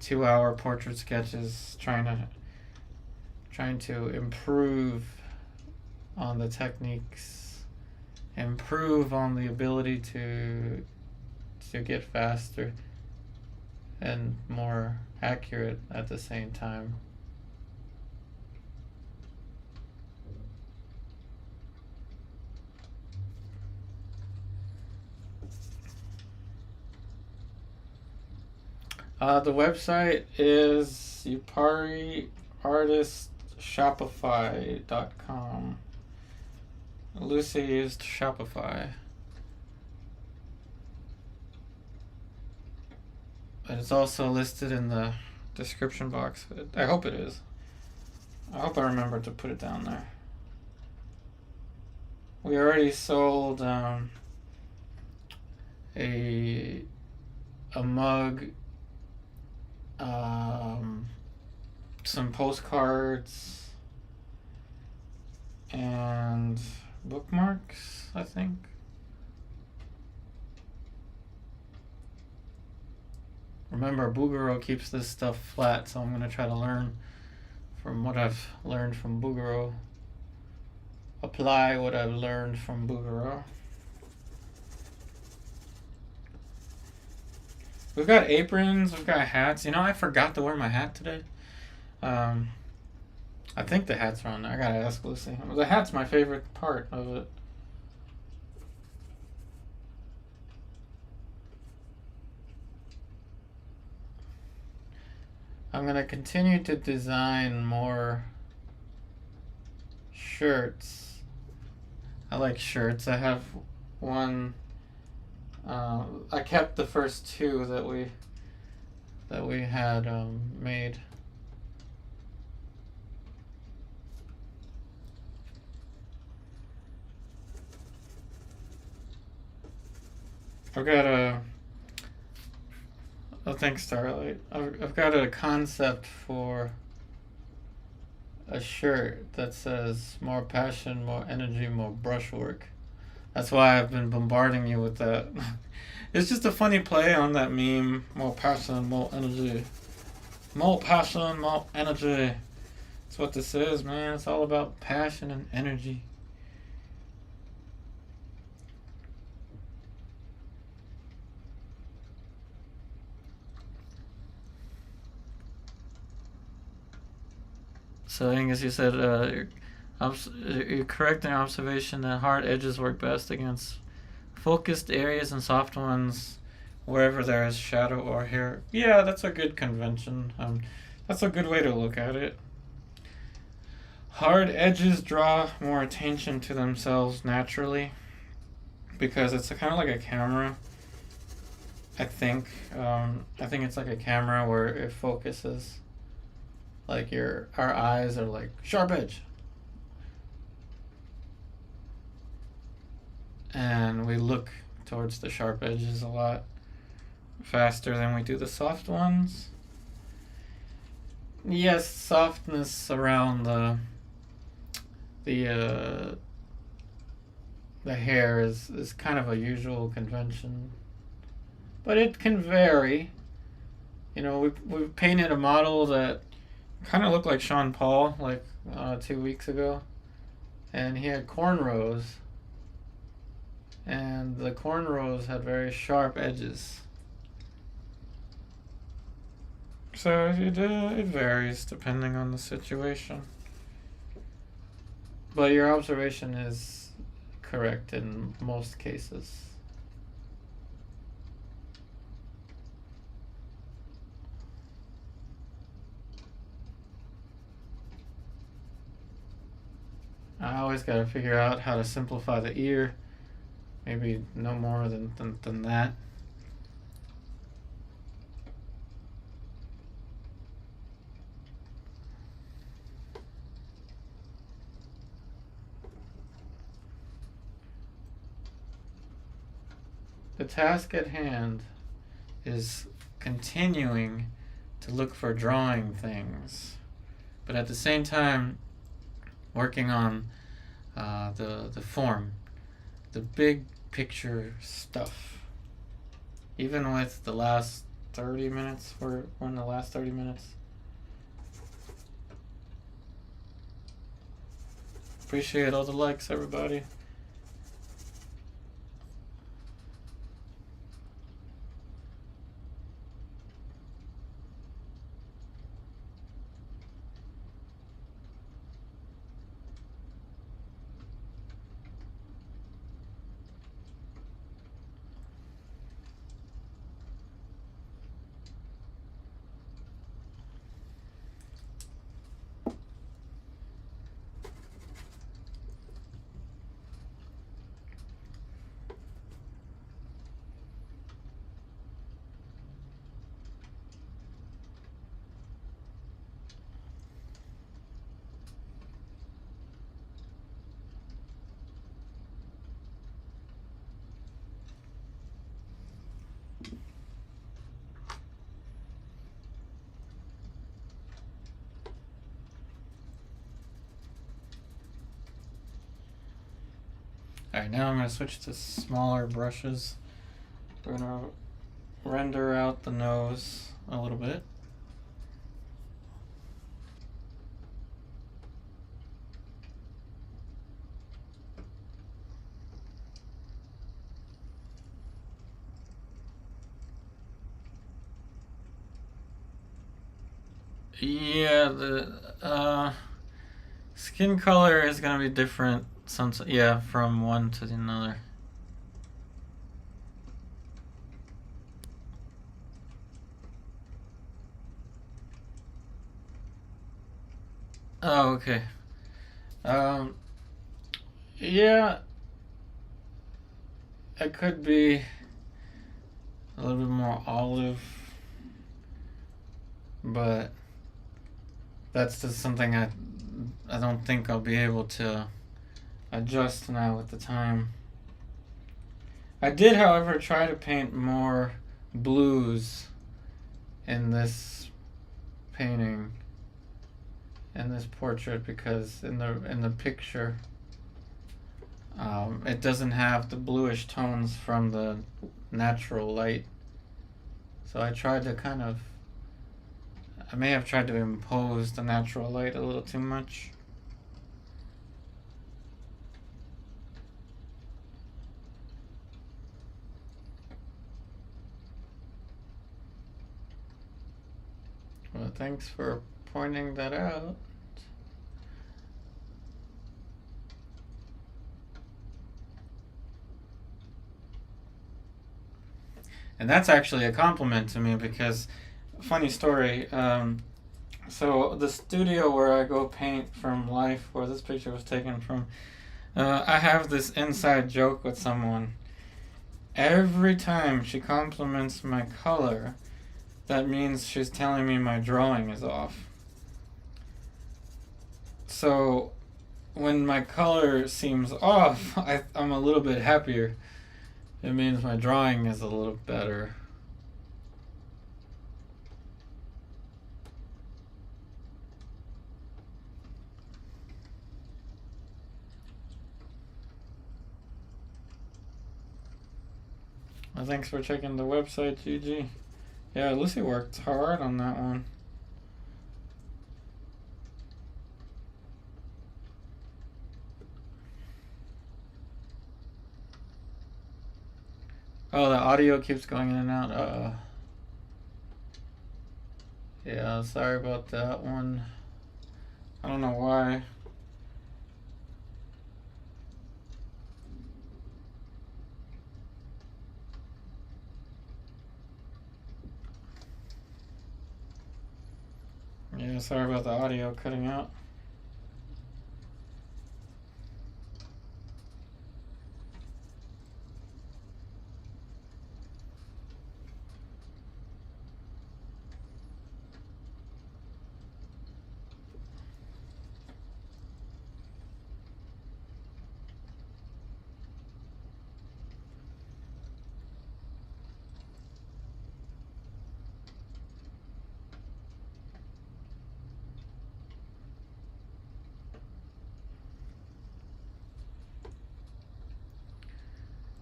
2-hour portrait sketches, trying to improve on the techniques, improve on the ability to get faster and more accurate at the same time. The website is yuparitheartist.shopify.com. Lucy used Shopify. But it's also listed in the description box. I hope it is. I hope I remember to put it down there. We already sold a mug, some postcards, and bookmarks, I think. Remember, Bugaro keeps this stuff flat, so I'm going to try to learn from what I've learned from Bugaro. apply what I've learned from Boogaroo. We've got aprons, we've got hats. You know, I forgot to wear my hat today. I think the hat's on. I gotta ask Lucy. The hat's my favorite part of it. I'm gonna continue to design more shirts. I like shirts. I have one. I kept the first two that we had made. I've got oh, thanks, Starlight. I've got a concept for a shirt that says more passion, more energy, more brushwork. That's why I've been bombarding you with that. It's just a funny play on that meme. More passion, more energy. More passion, more energy. That's what this is, man. It's all about passion and energy. So Angus, you said you're correct in your observation that hard edges work best against focused areas and soft ones wherever there is shadow or hair. Yeah, that's a good convention. That's a good way to look at it. Hard edges draw more attention to themselves naturally because it's kind of like a camera. I think it's like a camera where it focuses. Like our eyes are like sharp edge, and we look towards the sharp edges a lot faster than we do the soft ones. Yes, softness around the hair is kind of a usual convention, but it can vary. You know, we've painted a model that kind of looked like Sean Paul like 2 weeks ago, and he had cornrows, and the cornrows had very sharp edges. So it varies depending on the situation, but your observation is correct in most cases. I always got to figure out how to simplify the ear. Maybe no more than that. The task at hand is continuing to look for drawing things, but at the same time working on the form, the big picture stuff. Even with the last 30 minutes, we're in the last 30 minutes. Appreciate all the likes, everybody. Alright, now I'm going to switch to smaller brushes. We're going to render out the nose a little bit. Yeah, the skin color is gonna be different. Yeah, from one to another. Oh, okay. Um, yeah, it could be a little bit more olive, but that's just something I don't think I'll be able to adjust now with the time. I did, however, try to paint more blues in this painting, in this portrait, because in the picture, it doesn't have the bluish tones from the natural light. So I may have tried to impose the natural light a little too much. Well, thanks for pointing that out. And that's actually a compliment to me because, funny story, so the studio where I go paint from life, where this picture was taken from, I have this inside joke with someone. Every time she compliments my color, that means she's telling me my drawing is off. So when my color seems off, I'm a little bit happier. It means my drawing is a little better. Well, thanks for checking the website, GG. Yeah, Lucy worked hard on that one. Oh, the audio keeps going in and out. Yeah, sorry about that one. I don't know why. Yeah, sorry about the audio cutting out.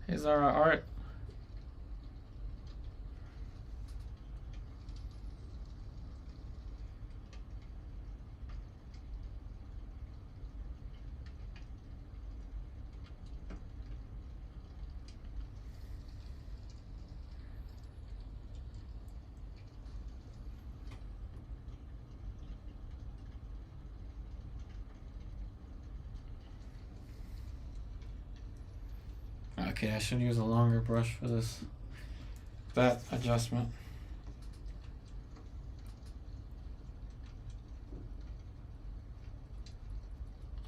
Here's our art. Okay, I should use a longer brush for that adjustment.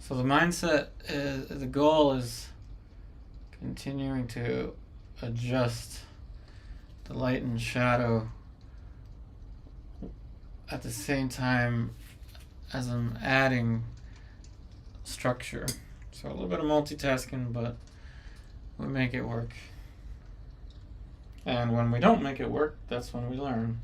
So the goal is continuing to adjust the light and shadow at the same time as I'm adding structure. So a little bit of multitasking, but we make it work. And when we don't make it work, that's when we learn.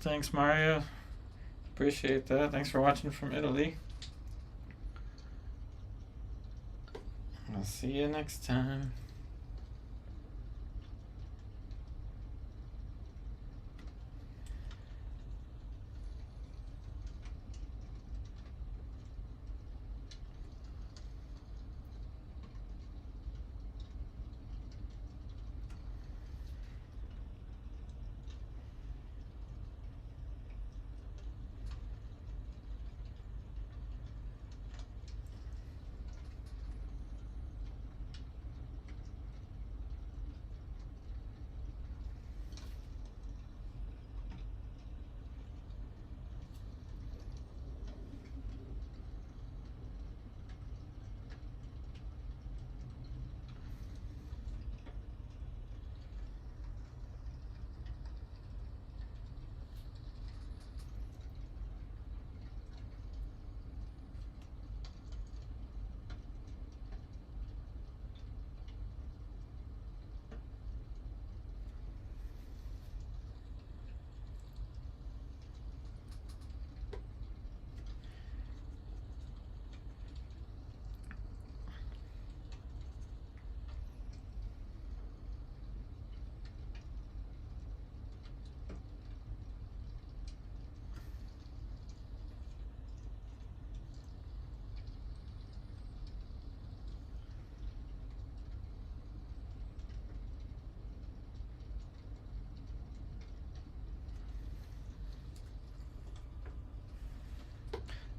thanks, Mario. Appreciate that. Thanks for watching from Italy. I'll see you next time.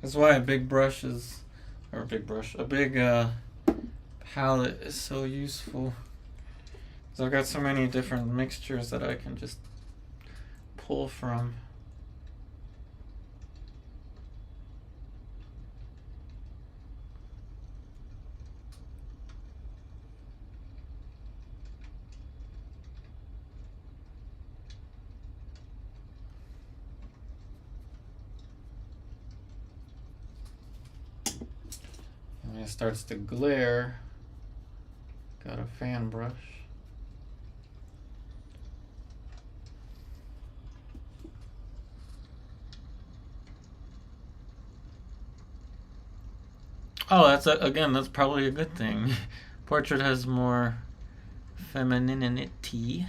That's why a big brush is, or a big brush, a big palette is so useful. So I've got so many different mixtures that I can just pull from. When it starts to glare, got a fan brush. Oh, that's probably a good thing. Portrait has more femininity.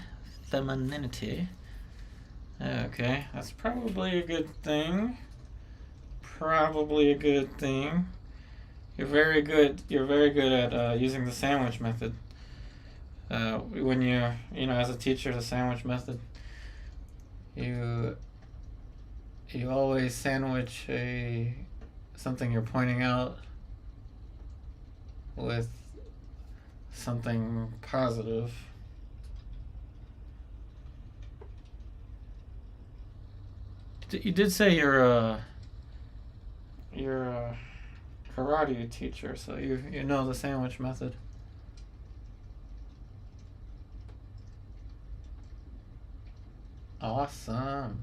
Okay, that's probably a good thing. Probably a good thing. You're very good. You're very good at using the sandwich method. When you're, as a teacher, the sandwich method. You always sandwich something you're pointing out with something positive. You did say you're a karate teacher, so you know the sandwich method. Awesome.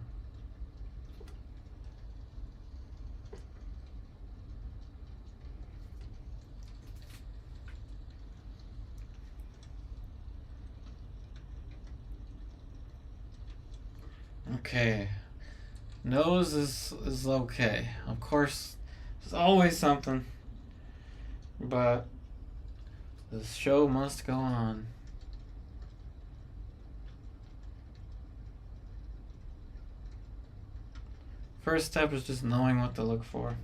Okay. Nose is okay. Of course, there's always something. But the show must go on. First step is just knowing what to look for.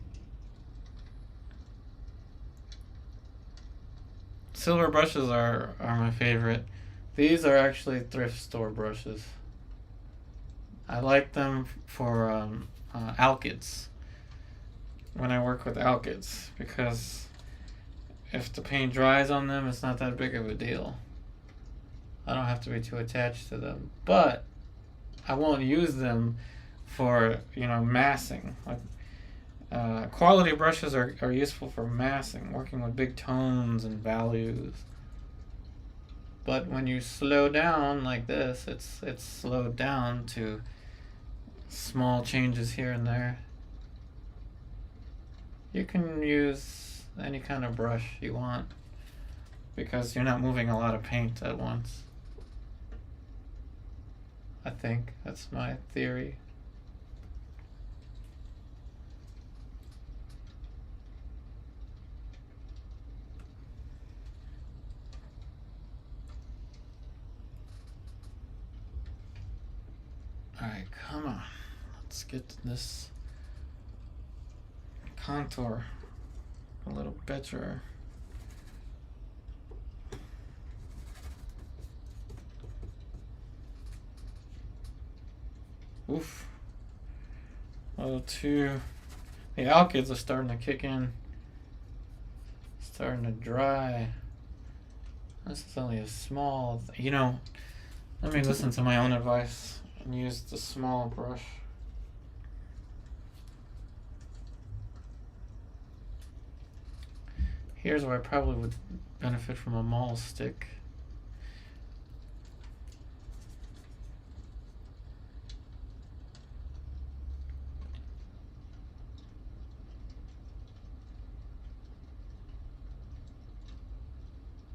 Silver brushes are my favorite. These are actually thrift store brushes. I like them for alkyds. When I work with alkyds, because if the paint dries on them, it's not that big of a deal. I don't have to be too attached to them. But I won't use them for, massing. Like, quality brushes are useful for massing, working with big tones and values. But when you slow down like this, it's slowed down to small changes here and there. You can use any kind of brush you want because you're not moving a lot of paint at once. I think that's my theory. Alright, come on. Let's get this contour a little better. Oof. A little too. The alkyds are starting to kick in. Starting to dry. This is only a small. You know, let me listen to my own advice and use the small brush. Here's where I probably would benefit from a maul stick.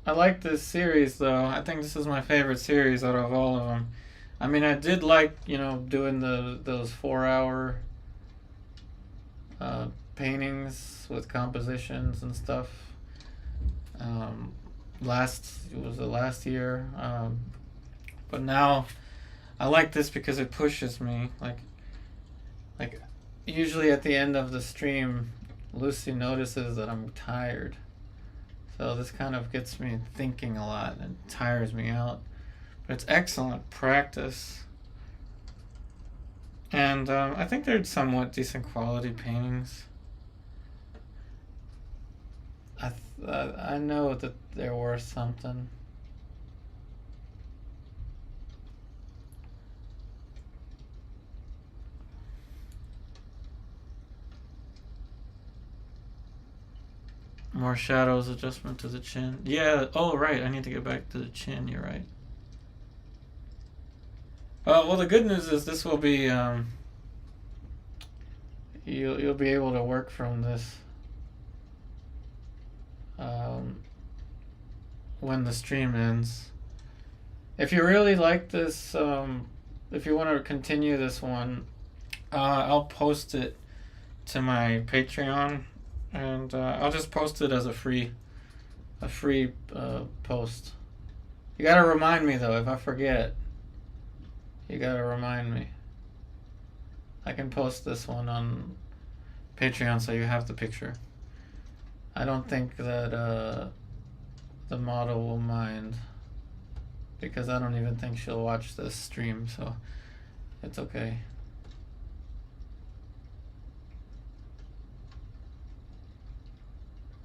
I like this series though. I think this is my favorite series out of all of them. I mean, I did like, doing those 4-hour paintings with compositions and stuff. Last year. But now I like this because it pushes me. Like usually at the end of the stream, Lucy notices that I'm tired. So this kind of gets me thinking a lot and tires me out. But it's excellent practice. And I think they're somewhat decent quality paintings. I know that they're worth something. More shadows, adjustment to the chin. Yeah, oh right, I need to get back to the chin, you're right. Well, the good news is this will be, you'll be able to work from this when the stream ends. If you really like this, if you want to continue this one, I'll post it to my Patreon, and I'll just post it as a free post. You gotta remind me though, if I forget. You gotta remind me. I can post this one on Patreon so you have the picture. I don't think that the model will mind, because I don't even think she'll watch this stream, so it's okay.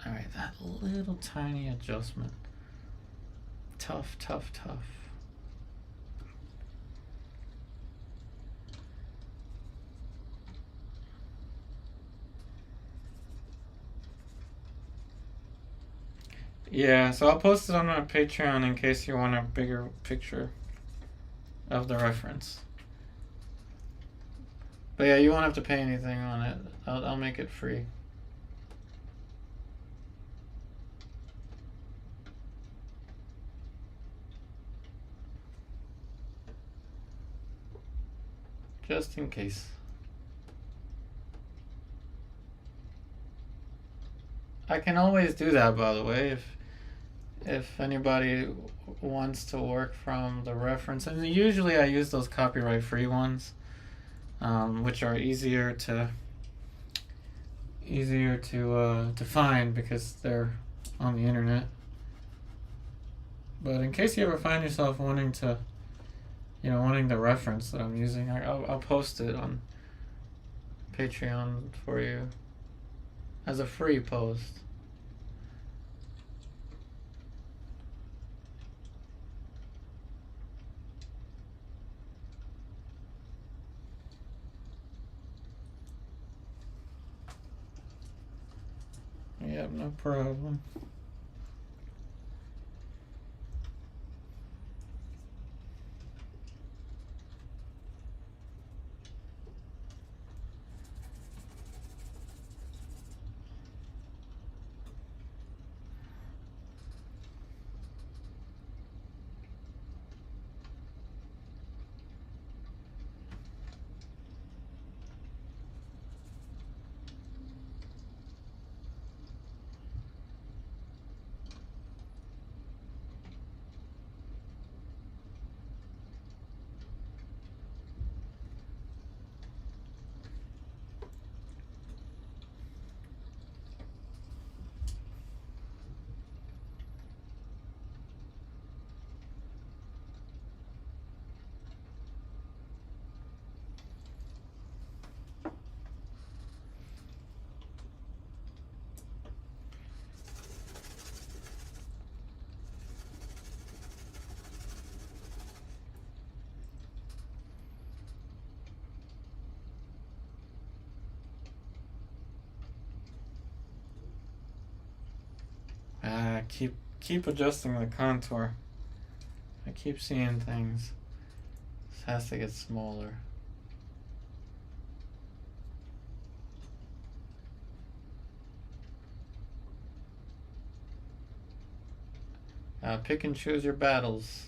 Alright, that little tiny adjustment. Tough. Yeah, so I'll post it on my Patreon in case you want a bigger picture of the reference. But yeah, you won't have to pay anything on it. I'll make it free. Just in case. I can always do that, by the way, if anybody wants to work from the reference. And usually I use those copyright free ones, which are easier to find because they're on the internet. But in case you ever find yourself wanting the reference that I'm using, I'll post it on Patreon for you as a free post. Yeah, no problem. keep adjusting the contour. I keep seeing things. This has to get smaller. Pick and choose your battles.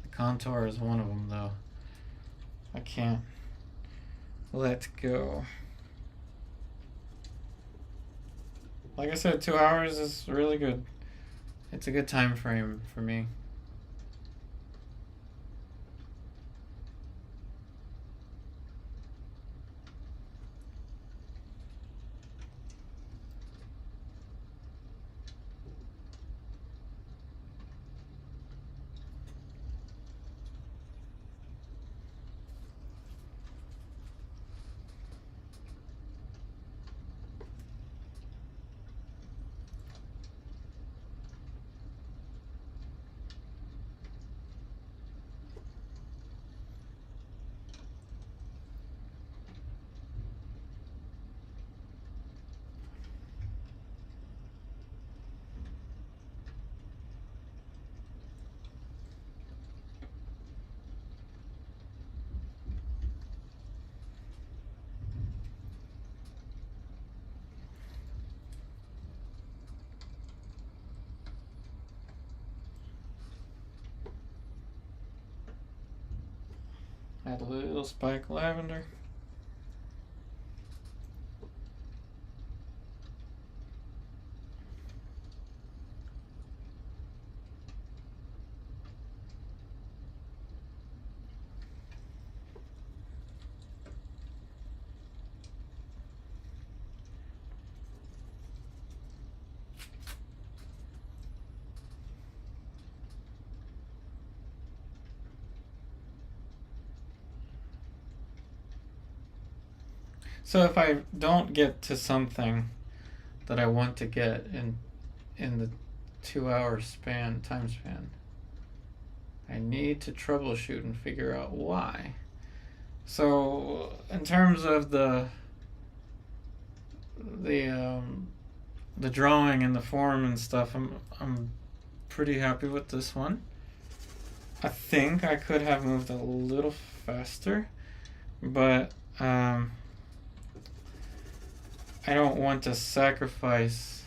The contour is one of them, though. I can't let go. Like I said, 2 hours is really good. It's a good time frame for me. Add a little spike lavender. So if I don't get to something that I want to get in the 2 hour time span, I need to troubleshoot and figure out why. So in terms of the drawing and the form and stuff, I'm pretty happy with this one. I think I could have moved a little faster, but I don't want to sacrifice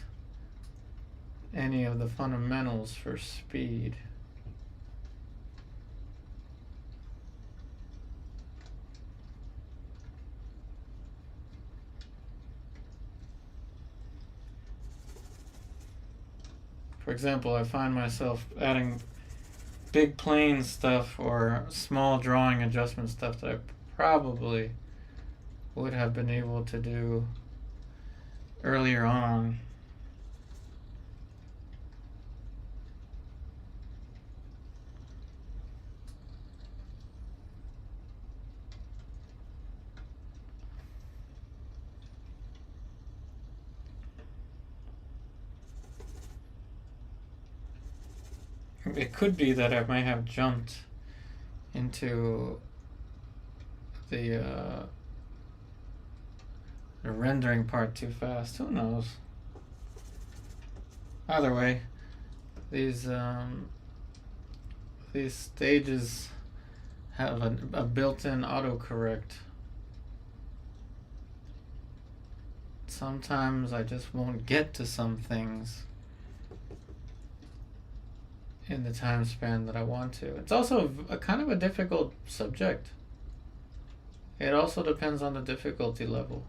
any of the fundamentals for speed. For example, I find myself adding big plane stuff or small drawing adjustment stuff that I probably would have been able to do earlier on. It could be that I might have jumped into the rendering part too fast. Who knows? Either way, these stages have a built-in autocorrect. Sometimes I just won't get to some things in the time span that I want to. It's also a kind of a difficult subject. It also depends on the difficulty level.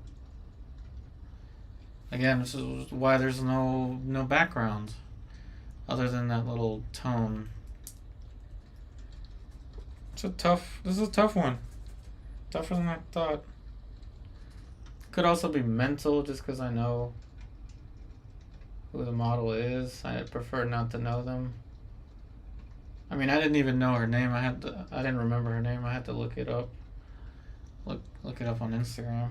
Again, this is why there's no background other than that little tone. This is a tough one. Tougher than I thought. Could also be mental just because I know who the model is. I prefer not to know them. I mean, I didn't even know her name. I didn't remember her name. I had to look it up. Look it up on Instagram.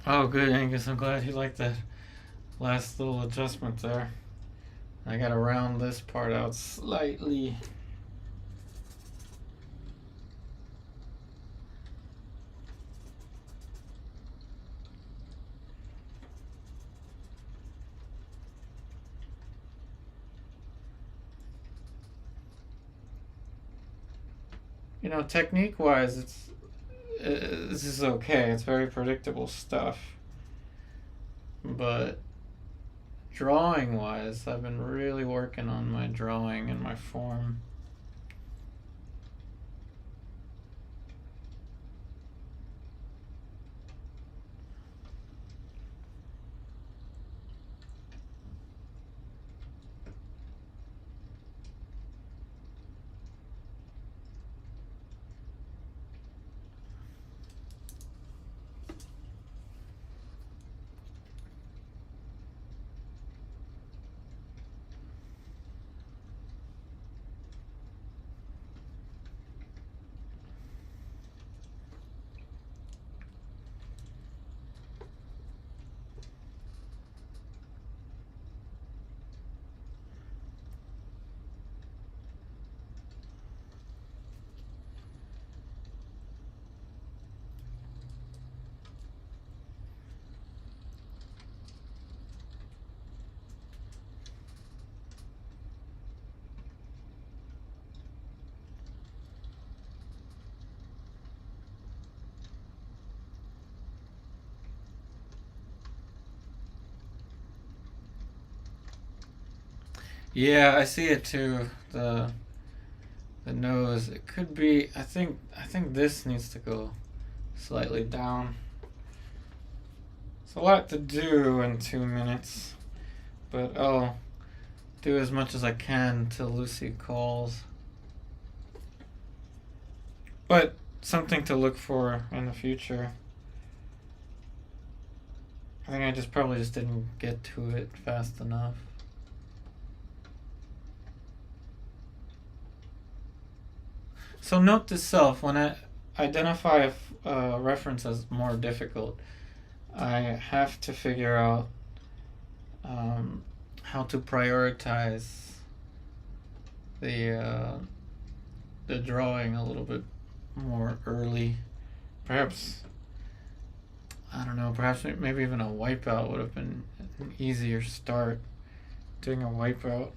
Oh, good, Angus. I'm glad you liked that last little adjustment there. I gotta round this part out slightly. you know, technique wise, this is okay. It's very predictable stuff. But drawing wise, I've been really working on my drawing and my form. Yeah, I see it too. The nose. It could be. I think this needs to go slightly down. It's a lot to do in 2 minutes, but I'll do as much as I can till Lucy calls. But something to look for in the future. I think I probably just didn't get to it fast enough. So note to self, when I identify a reference as more difficult, I have to figure out how to prioritize the drawing a little bit more early. Perhaps, I don't know, perhaps maybe even a wipeout would have been an easier start. Doing a wipeout.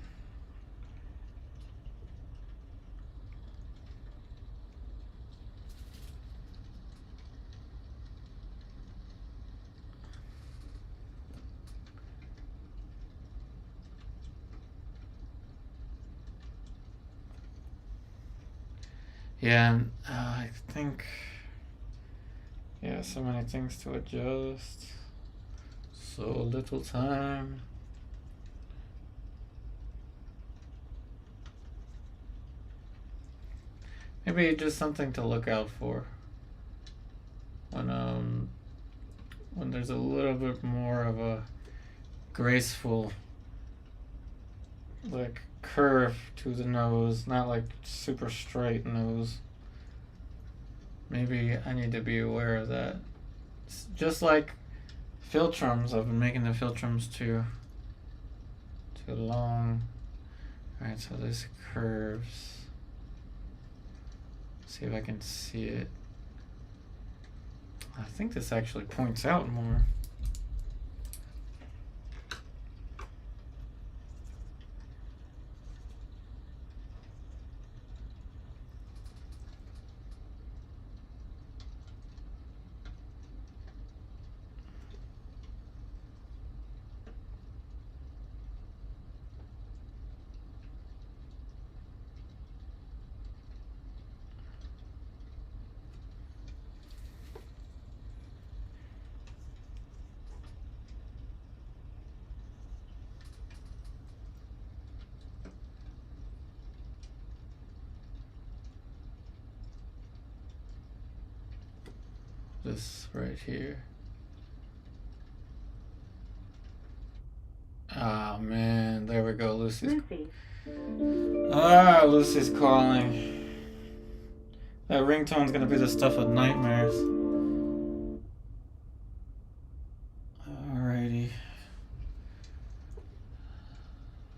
Yeah, and I think, yeah, so many things to adjust. So little time. Maybe just something to look out for when there's a little bit more of a graceful like curve to the nose, not like super straight nose. Maybe I need to be aware of that. It's just like philtrums, I've been making the philtrums too long. Alright, so this curves. See if I can see it. I think this actually points out more. This right here. Ah, man, there we go. Lucy. Lucy's calling. That ringtone's gonna be the stuff of nightmares. Alrighty.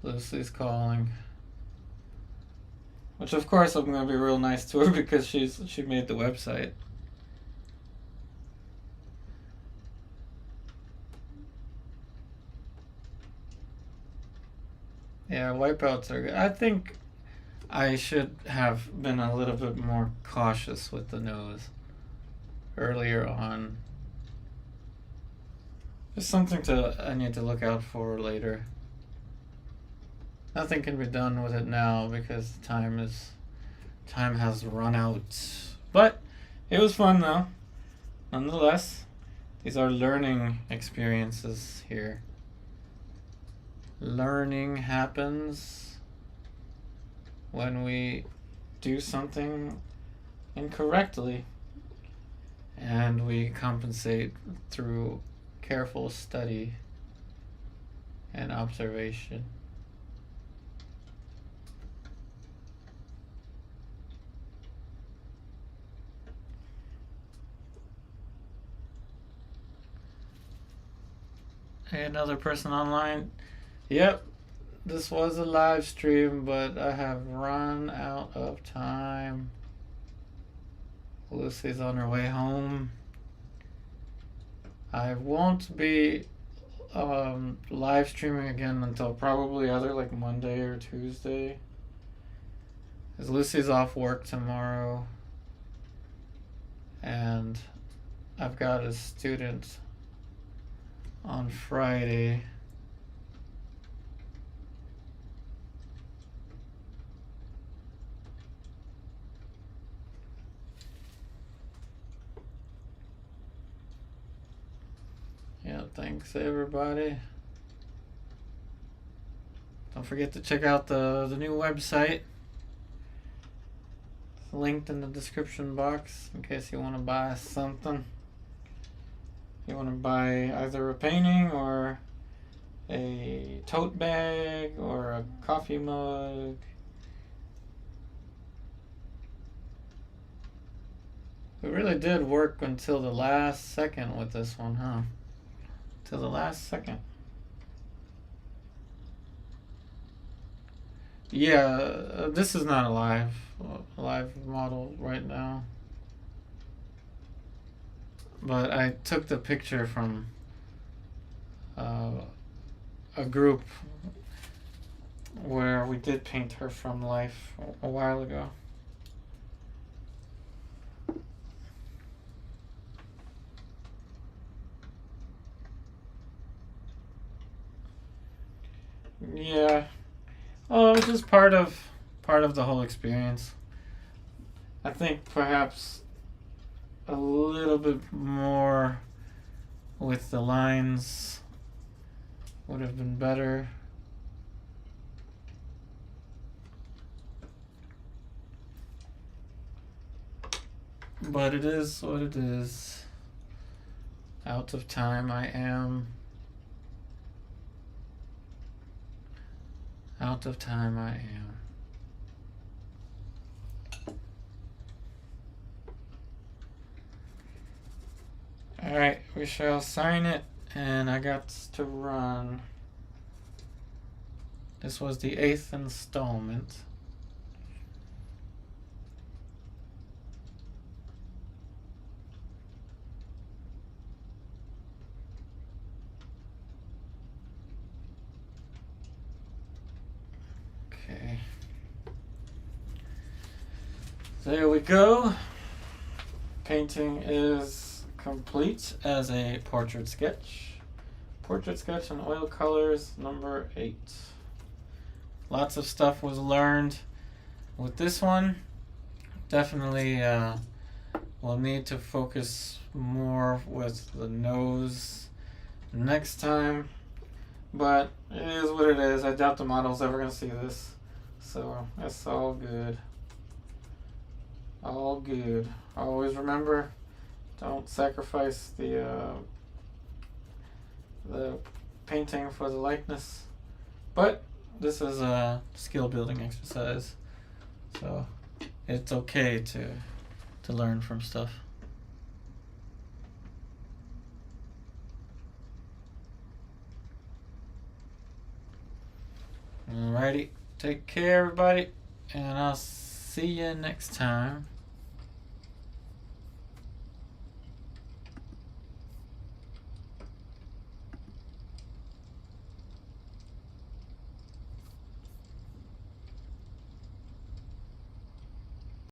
Lucy's calling. Which of course I'm gonna be real nice to her because she made the website. Yeah, wipeouts are good. I think I should have been a little bit more cautious with the nose earlier on. Just something I need to look out for later. Nothing can be done with it now because time has run out. But it was fun though. Nonetheless, these are learning experiences here. Learning happens when we do something incorrectly, and we compensate through careful study and observation. Hey, another person online. Yep, this was a live stream, but I have run out of time. Lucy's on her way home. I won't be live streaming again until probably either like Monday or Tuesday. Because Lucy's off work tomorrow. And I've got a student on Friday. Yeah, thanks everybody. Don't forget to check out the new website. It's linked in the description box in case you want to buy something. You want to buy either a painting or a tote bag or a coffee mug. We really did work until the last second with this one, huh? Till the last second. Yeah, this is not a live model right now. But I took the picture from a group where we did paint her from life a while ago. Yeah. Oh, it was just part of the whole experience. I think perhaps a little bit more with the lines would have been better. But it is what it is. Out of time I am. Out of time I am. Alright, we shall sign it, and I got to run. This was the 8th installment. Okay. There we go. Painting is complete as a portrait sketch. Portrait sketch in oil colors, number 8. Lots of stuff was learned with this one. Definitely we'll need to focus more with the nose next time. But it is what it is. I doubt the model's ever going to see this. So it's all good. All good. Always remember, don't sacrifice the painting for the likeness. But this is a skill building exercise. So it's okay to learn from stuff. Alrighty, take care everybody, and I'll see you next time.